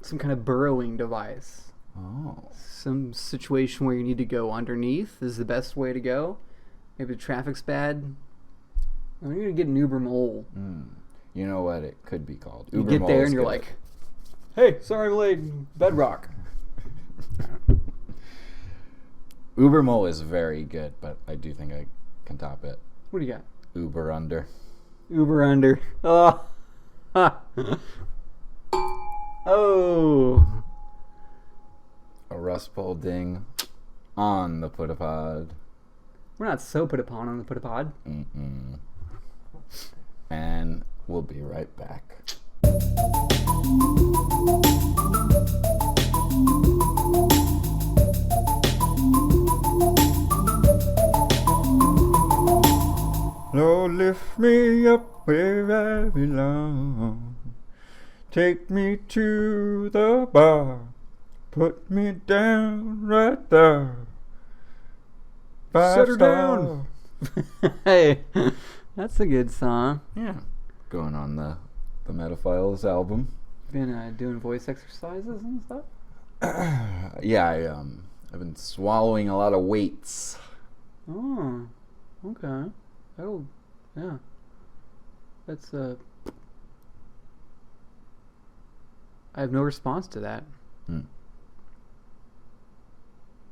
Some kind of burrowing device. Oh. Some situation where you need to go underneath is the best way to go. Maybe the traffic's bad. I'm going to get an Uber Mole. You know what it could be called? You Uber get there Mole's and you're good. like, hey, sorry I'm late. Bedrock. Uber Mole is very good, but I do think I can top it. What do you got? Uber Under. Uber under. Oh. Oh. A Rust Bowl ding on the put-a-pod. We're not so put upon on the put a pod. Mm-mm. And we'll be right back. Lord, lift me up where I belong. Take me to the bar. Put me down right there. Set her down. Hey, that's a good song. Yeah. Going on the Metaphiles album. Been doing voice exercises and stuff. Yeah, I've been swallowing a lot of weights. Oh, okay. That'll, yeah. That's I have no response to that.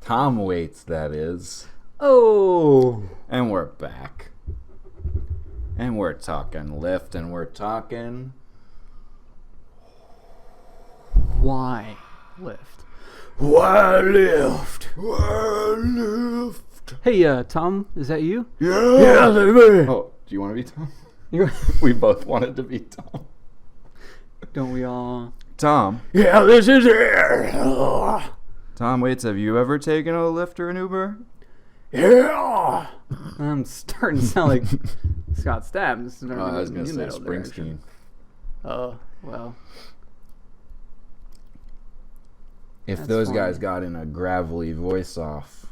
Tom Waits, that is. Oh. And we're back. And we're talking Lyft, and we're talking... Why Lyft? Why Lyft? Why Lyft? Hey, Tom, is that you? Yeah, that's me. Oh, do you want to be Tom? You- We both wanted to be Tom. Don't we all? Tom. Yeah, this is it. Tom Waits, have you ever taken a Lyft or an Uber? Yeah. I'm starting to sound like Scott Stapp. This is I was going to say metal Springsteen. direction. Oh, well. If That's those funny. guys got in a gravelly voice off,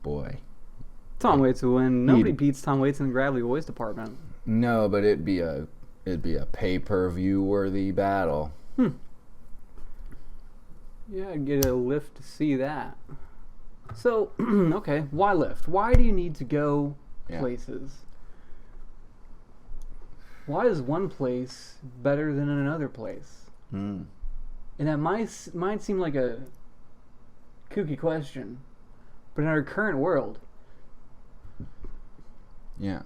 boy. Tom Waits will win. Nobody He'd- beats Tom Waits in the Gravelly Voice Department. No, but it'd be a pay-per-view worthy battle. Yeah, I'd get a lift to see that. So, okay, why Lyft? Why do you need to go Yeah. places? Why is one place better than another place? Hmm. And that might seem like a kooky question, but in our current world, Yeah.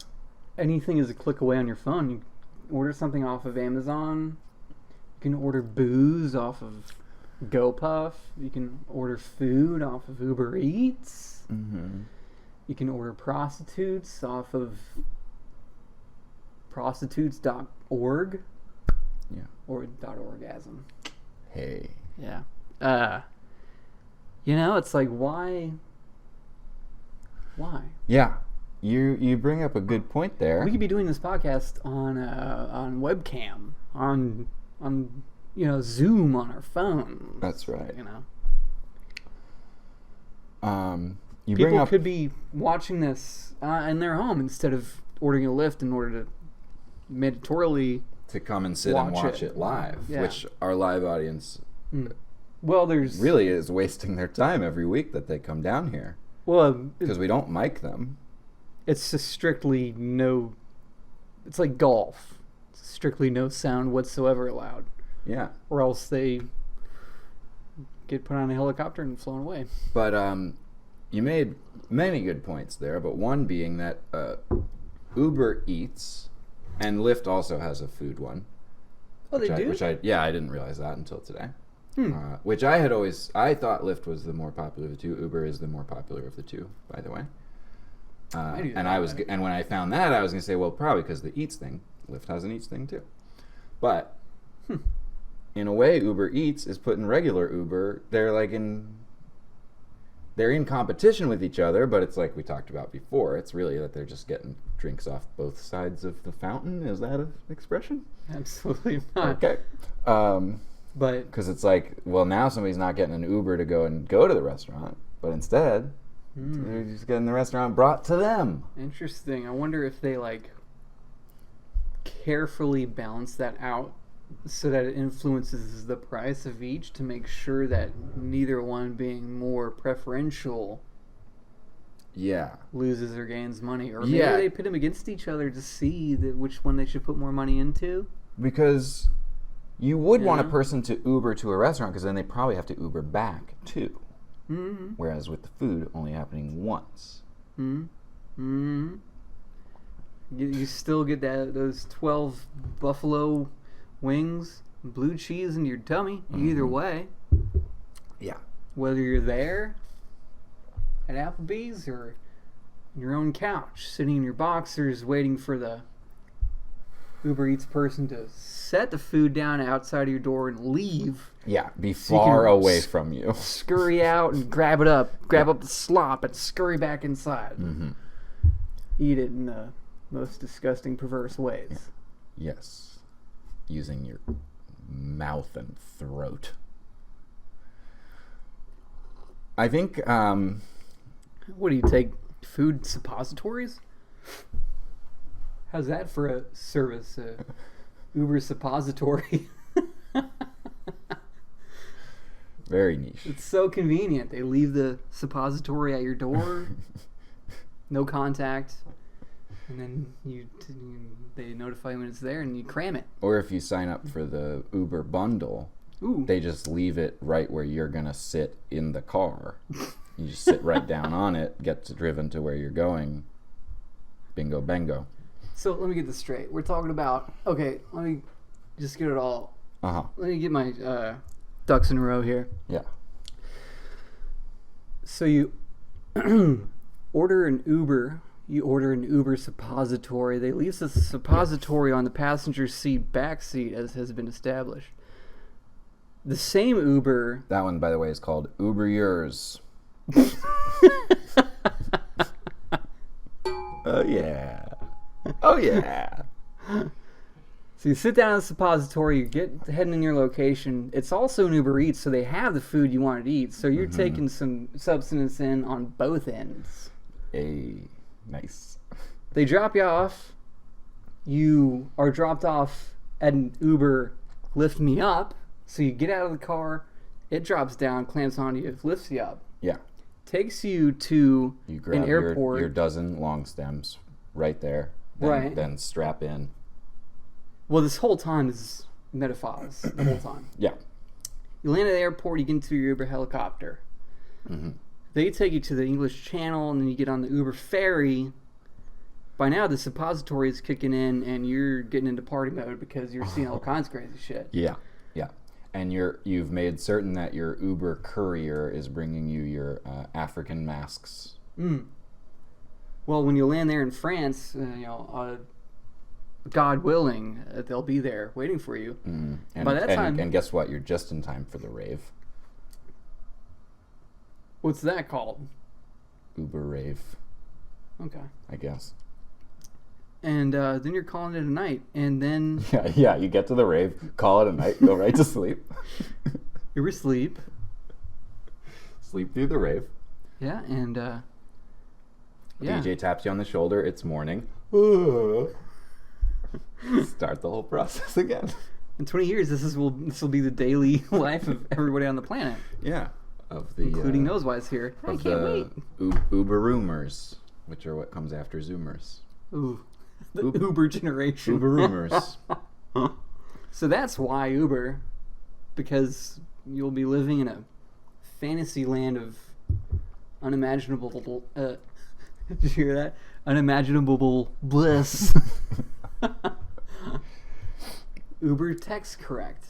anything is a click away on your phone. You order something off of Amazon. You can order booze off of GoPuff. You can order food off of Uber Eats. Mm-hmm. You can order prostitutes off of prostitutes.org. Yeah. Or .orgasm. Hey. Yeah. It's like, why? Why? Yeah. You bring up a good point there. We could be doing this podcast on webcam, on Zoom on our phones. That's right. You People bring up could be watching this in their home instead of ordering a Lyft in order to mandatorily. to come and sit and watch it live, Yeah. which our live audience Well, there's really is wasting their time every week that they come down here well, because we don't mic them. it's just strictly no. It's like golf. It's strictly no sound whatsoever allowed, Yeah, or else they get put on a helicopter and flown away. but you made many good points there, but one being that Uber Eats and Lyft also has a food one. Oh, they do? I didn't realize that until today. Hmm. Which I thought Lyft was the more popular of the two. Uber is the more popular of the two, by the way. And when I found that, I was going to say, well, probably because the Eats thing. Lyft has an Eats thing too. But in a way, Uber Eats is putting regular Uber. They're in competition with each other, but it's like we talked about before. It's really that they're just getting drinks off both sides of the fountain. Is that an expression? Absolutely not. Okay. But Because it's like, well, now somebody's not getting an Uber to go to the restaurant, but instead, they're just getting the restaurant brought to them. interesting. I wonder if they carefully balance that out so that it influences the price of each to make sure that neither one being more preferential Yeah. loses or gains money, or maybe Yeah. they pit them against each other to see which one they should put more money into. Because you would want a Yeah. person to Uber to a restaurant because then they probably have to Uber back too. Mm-hmm. Whereas with the food only happening once. Mm-hmm. You still get those 12 buffalo wings, blue cheese into your tummy. Either way, Yeah. whether you're there at Applebee's or on your own couch, sitting in your boxers, waiting for the Uber Eats person to set the food down outside of your door and leave. Yeah, be So you far can away from you. Scurry out and grab it up, grab up the slop, and scurry back inside. Mm-hmm. Eat it in the most disgusting, perverse ways. Yes. Using your mouth and throat. I think, What do you take? Food suppositories? How's that for a service? Uber suppository. very niche. It's so convenient. They leave the suppository at your door. No contact. And then they notify you when it's there and you cram it. Or if you sign up for the Uber bundle, Ooh. they just leave it right where you're going to sit in the car. You just sit right down on it, driven to where you're going. Bingo, bango. So let me get this straight. We're talking about, okay, let me just get it all. Uh-huh. Let me get my ducks in a row here. Yeah. So you order an Uber. You order an Uber suppository. They leave the suppository on the passenger seat back seat, as has been established. The same Uber. That one, by the way, is called Uber Yours. Oh, yeah. Oh, yeah. So you sit down in the suppository, you get heading in your location. It's also an Uber Eats, so they have the food you want to eat. So you're taking some substance in on both ends. Nice. They drop you off. You are dropped off at an Uber Lift Me Up. So you get out of the car, it drops down, clamps onto you, lifts you up. Yeah. Takes you to You grab an airport. your dozen long stems right there. Right. Then strap in. Well, this whole time is Metaphiles. The whole time. Yeah. You land at the airport, you get into your Uber helicopter. Mm-hmm. They take you to the English Channel, and then you get on the Uber ferry. By now, the suppository is kicking in, and you're getting into party mode because you're seeing all kinds of crazy shit. Yeah. Yeah. And you've made certain that your Uber courier is bringing you your African masks. Well, when you land there in France, God willing, they'll be there waiting for you. And, By that time- and guess what? You're just in time for the rave. What's that called? Uber rave, Okay. I guess. And then you're calling it a night, and then Yeah. You get to the rave, call it a night, go right to sleep. you're asleep. Sleep through the rave. Yeah, and yeah. DJ taps you on the shoulder. It's morning. Start the whole process again. In 20 years, this will be the daily life of everybody on the planet, Yeah. Of the including Nosewise here. I of can't wait. the Uber-roomers, which are what comes after Zoomers. Ooh, the Uber- Uber generation. Uber-roomers. So that's why Uber, because you'll be living in a fantasy land of unimaginable. Did you hear that? Unimaginable bliss. Uber text correct.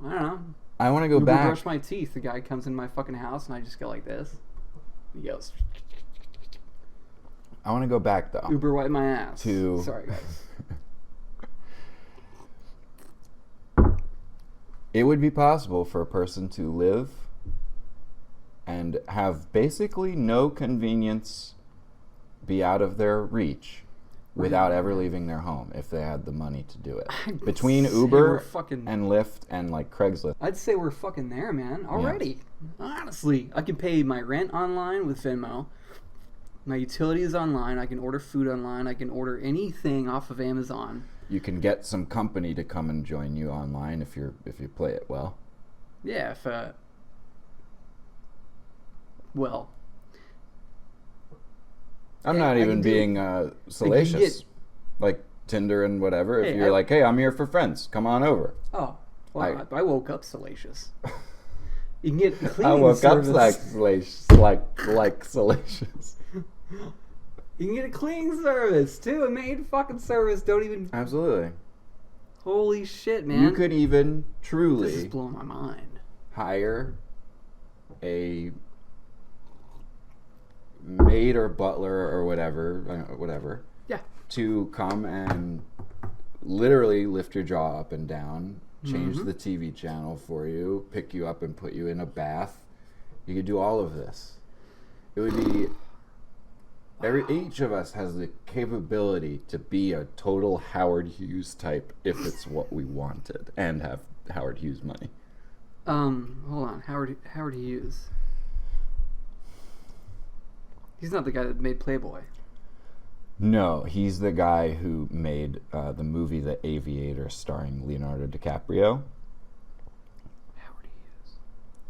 I don't know. I want to go Uber back. brush my teeth. The guy comes in my fucking house and I just go like this. He goes. I want to go back though. Uber wipe my ass. To- Sorry guys. It would be possible for a person to live and have basically no convenience be out of their reach without ever leaving their home if they had the money to do it. I'd Between say Uber we're fucking- and Lyft and like Craigslist. I'd say we're fucking there, man. Already. Honestly, I can pay my rent online with Venmo. My utilities online. I can order food online. I can order anything off of Amazon. You can get some company to come and join you online if you play it well. Yeah, well, I'm Hey, not I even can do- being salacious. Like Tinder and whatever. If Hey, you're like, hey, I'm here for friends. Come on over. oh, well, I woke up salacious. You can get cleaning I woke up service. like salacious. You can get a cleaning service too. A maid fucking service. Don't even. Absolutely. Holy shit, man! You could even This is truly blowing my mind. hire a maid or butler or whatever, Yeah. to come and literally lift your jaw up and down, change Mhm. the TV channel for you, pick you up and put you in a bath. You could do all of this. It would be each of us has the capability to be a total Howard Hughes type if it's what we wanted and have Howard Hughes money. Hold on, Howard Hughes. He's not the guy that made Playboy. No, he's the guy who made the movie The Aviator starring Leonardo DiCaprio. Howard Hughes.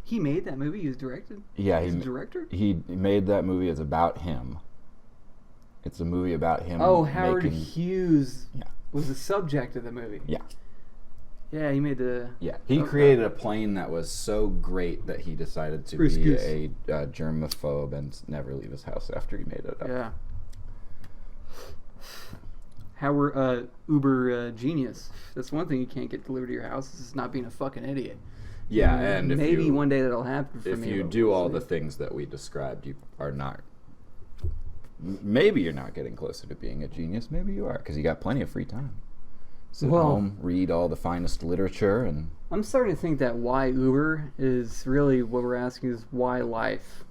He made that movie. He was directed. Yeah, He's a director. he made that movie. It's about him. It's a movie about him. Oh, Howard making, Hughes Yeah. was the subject of the movie. Yeah. Yeah, he made the. Yeah, he Okay. created a plane that was so great that he decided to Bruce be Goose. a germaphobe and never leave his house after he made it up. Yeah. Howard Uber genius. That's one thing you can't get delivered to your house. Is not being a fucking idiot. Yeah, and if maybe you, one day that'll happen for if me. you but do we'll all see. the things that we described, you are not. Maybe you're not getting closer to being a genius. Maybe you are, because you got plenty of free time. Sit at Well- home, read all the finest literature, and I'm starting to think that why Uber is really what we're asking is why life.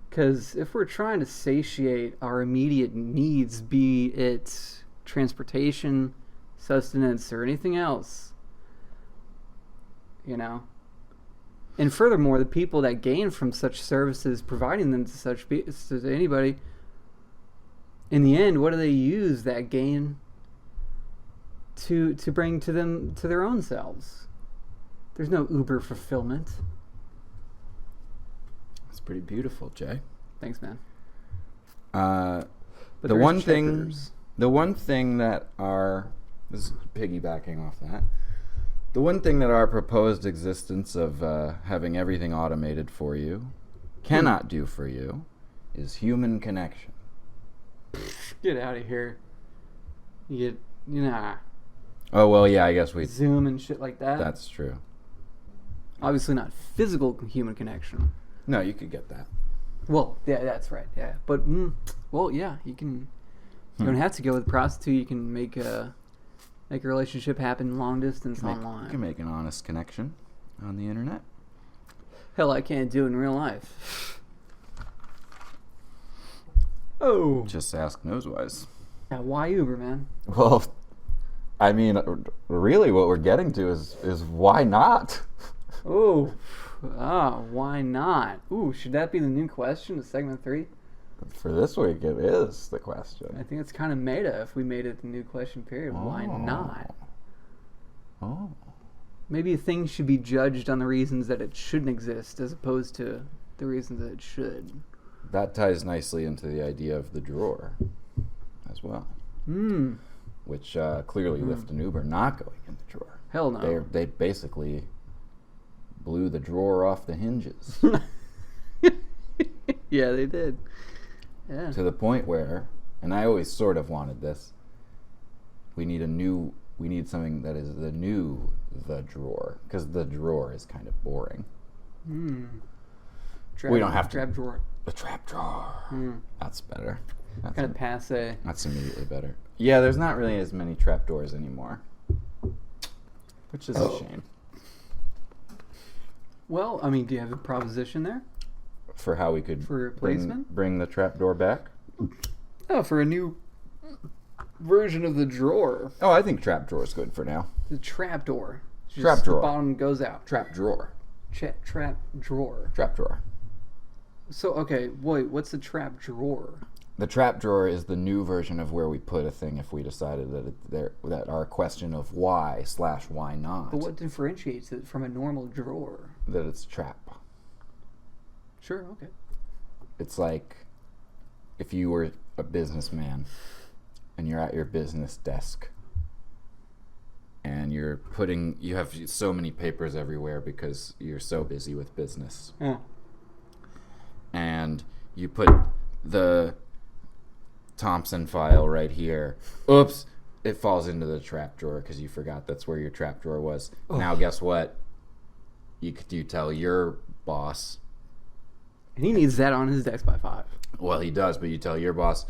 Because if we're trying to satiate our immediate needs, be it transportation, sustenance, or anything else, you know. And furthermore, the people that gain from such services, providing them to anybody, in the end, what do they use that gain to bring to them, to their own selves? There's no Uber fulfillment. it's pretty beautiful, Jay. Thanks, man. But But the there's one thing, checkers. this is piggybacking off that. The one thing that our proposed existence of having everything automated for you cannot do for you is human connection. Get out of here. Nah. Oh well, yeah, I guess Zoom and shit like that. that's true. Obviously not physical human connection. No, you could get that. Well, yeah, that's right. Yeah, but well, yeah, you can. You don't have to go with a prostitute. You can make a relationship happen long distance You online. can make an honest connection on the internet. Hell, I can't do it in real life. Oh, Just ask Nosewise. yeah, why Uber, man? Well, I mean, really, what we're getting to is why not? Oh, why not? Ooh, should that be the new question to segment 3? For this week, it is the question. I think it's kind of meta if we made it the new question period. Why not? Oh. Maybe things should be judged on the reasons that it shouldn't exist as opposed to the reasons that it should. That ties nicely into the idea of the drawer as well. Which clearly Lyft and Uber not going in the drawer. Hell no. They basically blew the drawer off the hinges. Yeah, they did. Yeah. To the point where, and I always sort of wanted this, we need something that is the drawer, because the drawer is kind of boring. We don't have to. Trap drawer. The trap drawer. That's better. That's Kind of passe. That's immediately better. Yeah, there's not really as many trapdoors anymore, which is a shame. Well, I mean, do you have a proposition there? For how we could For replacement? bring the trapdoor back? Oh, for a new version of the drawer. Oh, I think trapdoor is good for now. The trap door. Just Trap drawer. The bottom goes out. Trap drawer. Trap drawer. Trap drawer. So, okay, wait, what's the trap drawer? The trap drawer is the new version of where we put a thing if we decided that our question of why/why not, But what differentiates it from a normal drawer? that it's trap. Sure, okay. It's like if you were a businessman and you're at your business desk and you have so many papers everywhere because you're so busy with business. Yeah. And you put the Thompson file right here. Oops, it falls into the trap drawer because you forgot that's where your trap drawer was. Oh. Now guess what? You tell your boss. And he needs that on his desk by 5. Well, he does, but you tell your boss,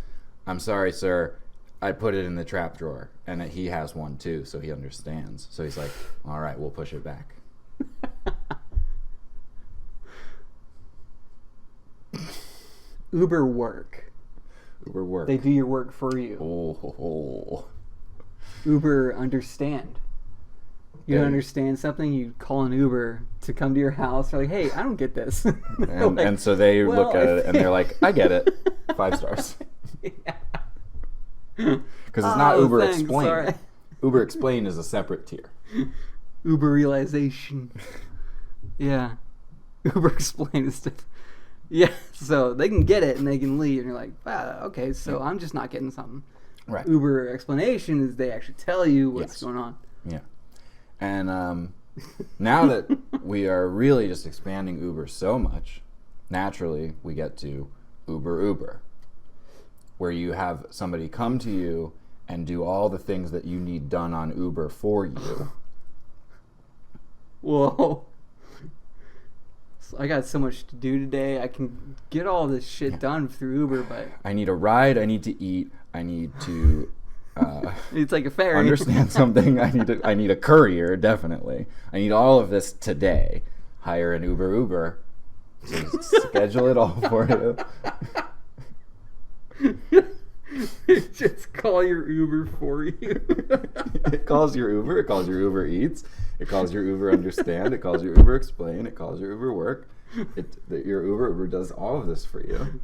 I'm sorry, sir, I put it in the trap drawer. And he has one too, so he understands. So he's like, all right, we'll push it back. Uber work. Uber work. They do your work for you. Oh. Uber understand. You don't understand something, you call an Uber to come to your house. They're like, hey, I don't get this. And so they look at it and they're like, I get it. 5 stars. Yeah. Because it's not Uber thanks, Explain. sorry. Uber Explain is a separate tier. Uber realization. Yeah. Uber Explain is different. Yeah, so they can get it and they can leave, and you're like, wow, okay, so I'm just not getting something. Right. Uber Explanation is they actually tell you what's Yes. going on. Yeah. And now that we are really just expanding Uber so much, naturally we get to Uber, where you have somebody come to you and do all the things that you need done on Uber for you. Whoa. So I got so much to do today. I can get all this shit done through Uber, but I need a ride, I need to eat, I need to it's like a ferry. understand something, I need a courier, definitely. I need all of this today. Hire an Uber to schedule it all for you. Just call your Uber for you. It calls your Uber, it calls your Uber Eats, it calls your Uber Understand, it calls your Uber Explain, it calls your Uber Work. Your Uber does all of this for you.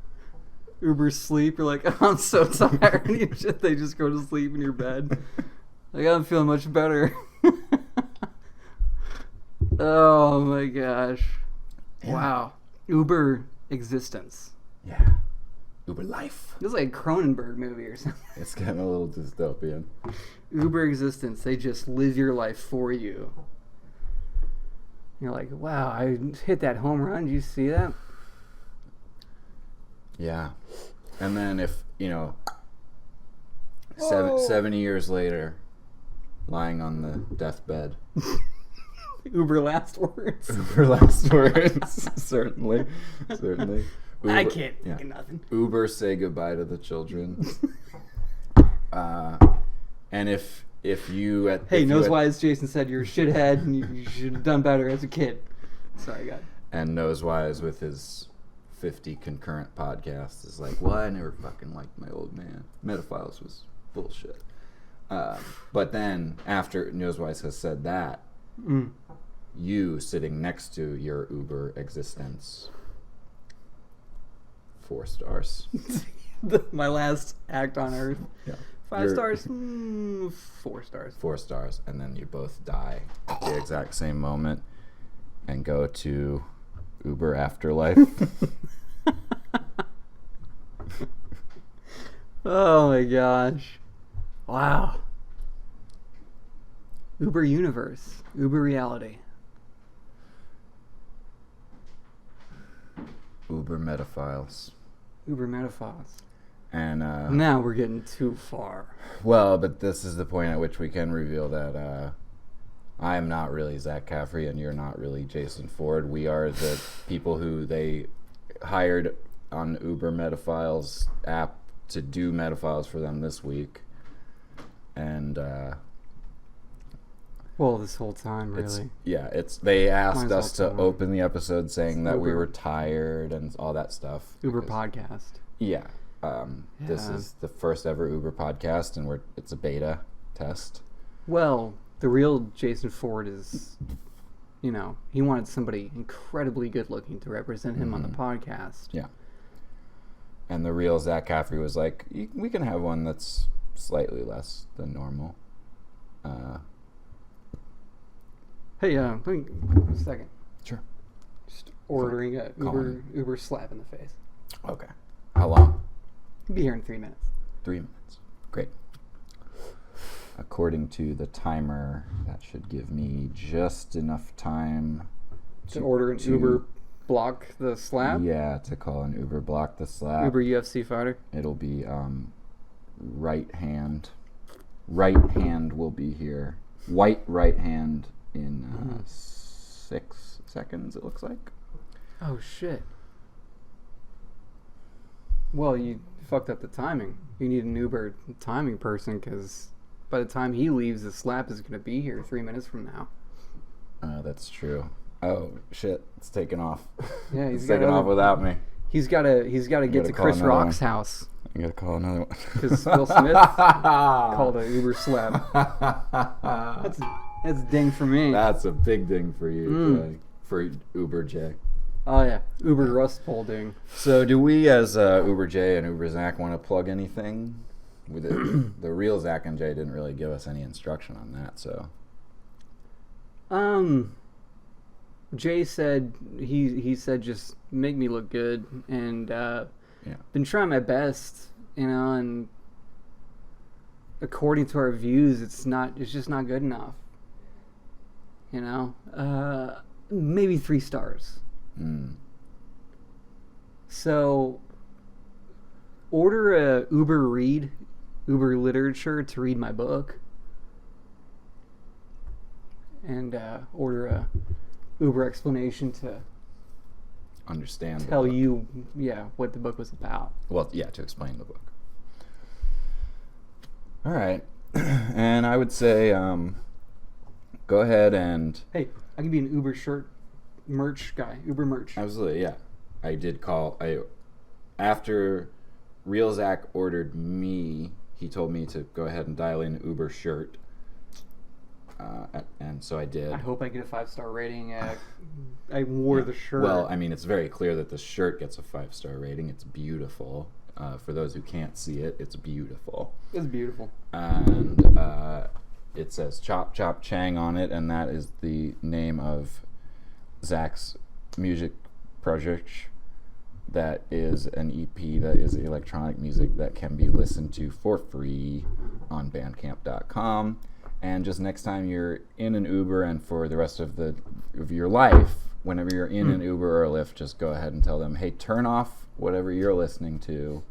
Uber Sleep, you're like, oh, I'm so tired. They just go to sleep in your bed. Like, I'm feeling much better. Oh my gosh. Yeah. Wow. Uber existence. Yeah. Uber Life. This is like a Cronenberg movie or something. It's getting a little dystopian. Uber existence. They just live your life for you. You're like, wow, I hit that home run. Did you see that? Yeah. And then if, 70 years later, lying on the deathbed. Uber last words. Uber last words. Certainly. Uber, I can't think of nothing. Uber say goodbye to the children. And if you at Hey, if you Nosewise Jason said you're a shithead and you should have done better as a kid. Sorry, God. And Nosewise with his 50 concurrent podcasts is like, well, I never fucking liked my old man. Metaphiles was bullshit. But then after Nosewise has said that, you sitting next to your Uber existence 4 stars. My last act on Earth. Yeah. 5 You're- stars. 4 stars. 4 stars, and then you both die at the exact same moment and go to Uber Afterlife. Oh my gosh. Wow. Uber universe. Uber reality. Uber Metaphiles. Uber Metaphiles. And, Now we're getting too far. well, but this is the point at which we can reveal that I am not really Zach Caffrey and you're not really Jason Ford. We are the people who they hired on Uber Metaphiles app to do Metaphiles for them this week. And, Well, this whole time, really. they asked Might as us to well tell 'em. open the episode saying that we Uber. were tired and all that stuff. Uber because- podcast. Yeah. This Yeah. is the first ever Uber podcast, and it's a beta test. Well, the real Jason Ford is, he wanted somebody incredibly good looking to represent him on the podcast. Yeah. And the real Zach Caffrey was like, we can have one that's slightly less than normal. Hey, let me a second. Sure. Just ordering a Calling. Uber slap in the face. Okay. How long? Be here in 3 minutes. 3 minutes. Great. According to the timer, that should give me just enough time To order an Uber block the slap. Yeah, to call an Uber block the slap. Uber UFC fighter. It'll be right hand. Right hand will be here. White right hand in 6 seconds, it looks like. Oh shit. Well, you fucked up the timing. You need an Uber timing person because by the time he leaves, the slap is going to be here 3 minutes from now. That's true. Oh shit! It's taken off. Yeah, It's taken off without me. He's got to get gotta to call Chris another Rock's one. house I gotta call another one. because Will Smith called an Uber slap. That's ding for me. That's a big ding for you, Jay. For Uber J. Oh yeah, Uber Rust Pole ding. So, do we, as Uber J and Uber Zach, want to plug anything? With it? The real Zach and Jay didn't really give us any instruction on that, so. Jay said he said just make me look good, and been trying my best, and according to our views, it's just not good enough. Maybe 3 stars. So order a Uber literature to read my book, and order a Uber explanation to Understand. the tell book. you, what the book was about. Well, yeah, to explain the book. All right. And I would say go ahead and... Hey, I can be an Uber shirt merch guy. Uber merch. Absolutely, yeah. I did call... After Real Zach ordered me, he told me to go ahead and dial in Uber shirt. And so I did. I hope I get a 5-star rating. I wore the shirt. Well, I mean, it's very clear that the shirt gets a 5-star rating. It's beautiful. For those who can't see it, it's beautiful. It's beautiful. And it says Chop Chop Chang on it, and that is the name of Zach's music project. That is an EP that is electronic music that can be listened to for free on bandcamp.com. And just next time you're in an Uber and for the rest of your life, whenever you're in an Uber or a Lyft, just go ahead and tell them, hey, turn off whatever you're listening to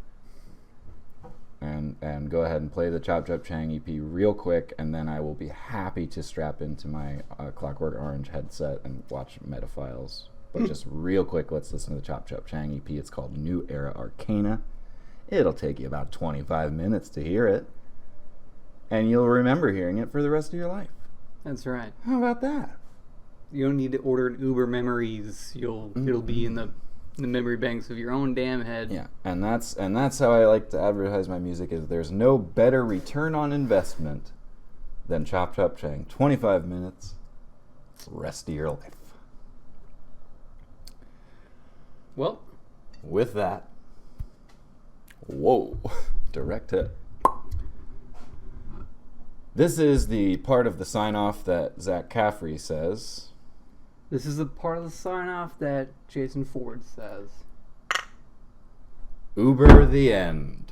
and go ahead and play the Chop Chop Chang EP real quick, and then I will be happy to strap into my Clockwork Orange headset and watch Metaphiles. But just real quick, let's listen to the Chop Chop Chang EP. It's called New Era Arcana. It'll take you about 25 minutes to hear it, and you'll remember hearing it for the rest of your life. That's right. How about that? You don't need to order an Uber memories. It'll be in the memory banks of your own damn head. Yeah, and that's how I like to advertise my music. Is there's no better return on investment than Chop Chop Chang. 25 minutes, rest of your life. Well, With that, Whoa, direct hit. This is the part of the sign-off that Zach Caffrey says. This is the part of the sign-off that Jason Ford says. Uber the end.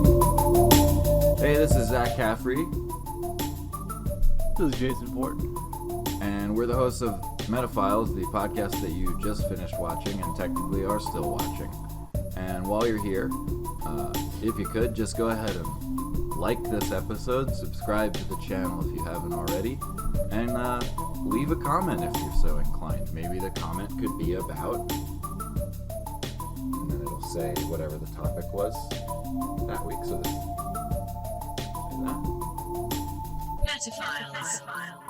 Metaphiles. Hey, this is Zach Caffrey, This is Jason Ford. and we're the hosts of Metaphiles, the podcast that you just finished watching and technically are still watching. And while you're here, if you could, just go ahead and like this episode, subscribe to the channel if you haven't already, and leave a comment if you're so inclined. Maybe the comment could be about, and then it'll say whatever the topic was that week. So this, say that. Metaphiles.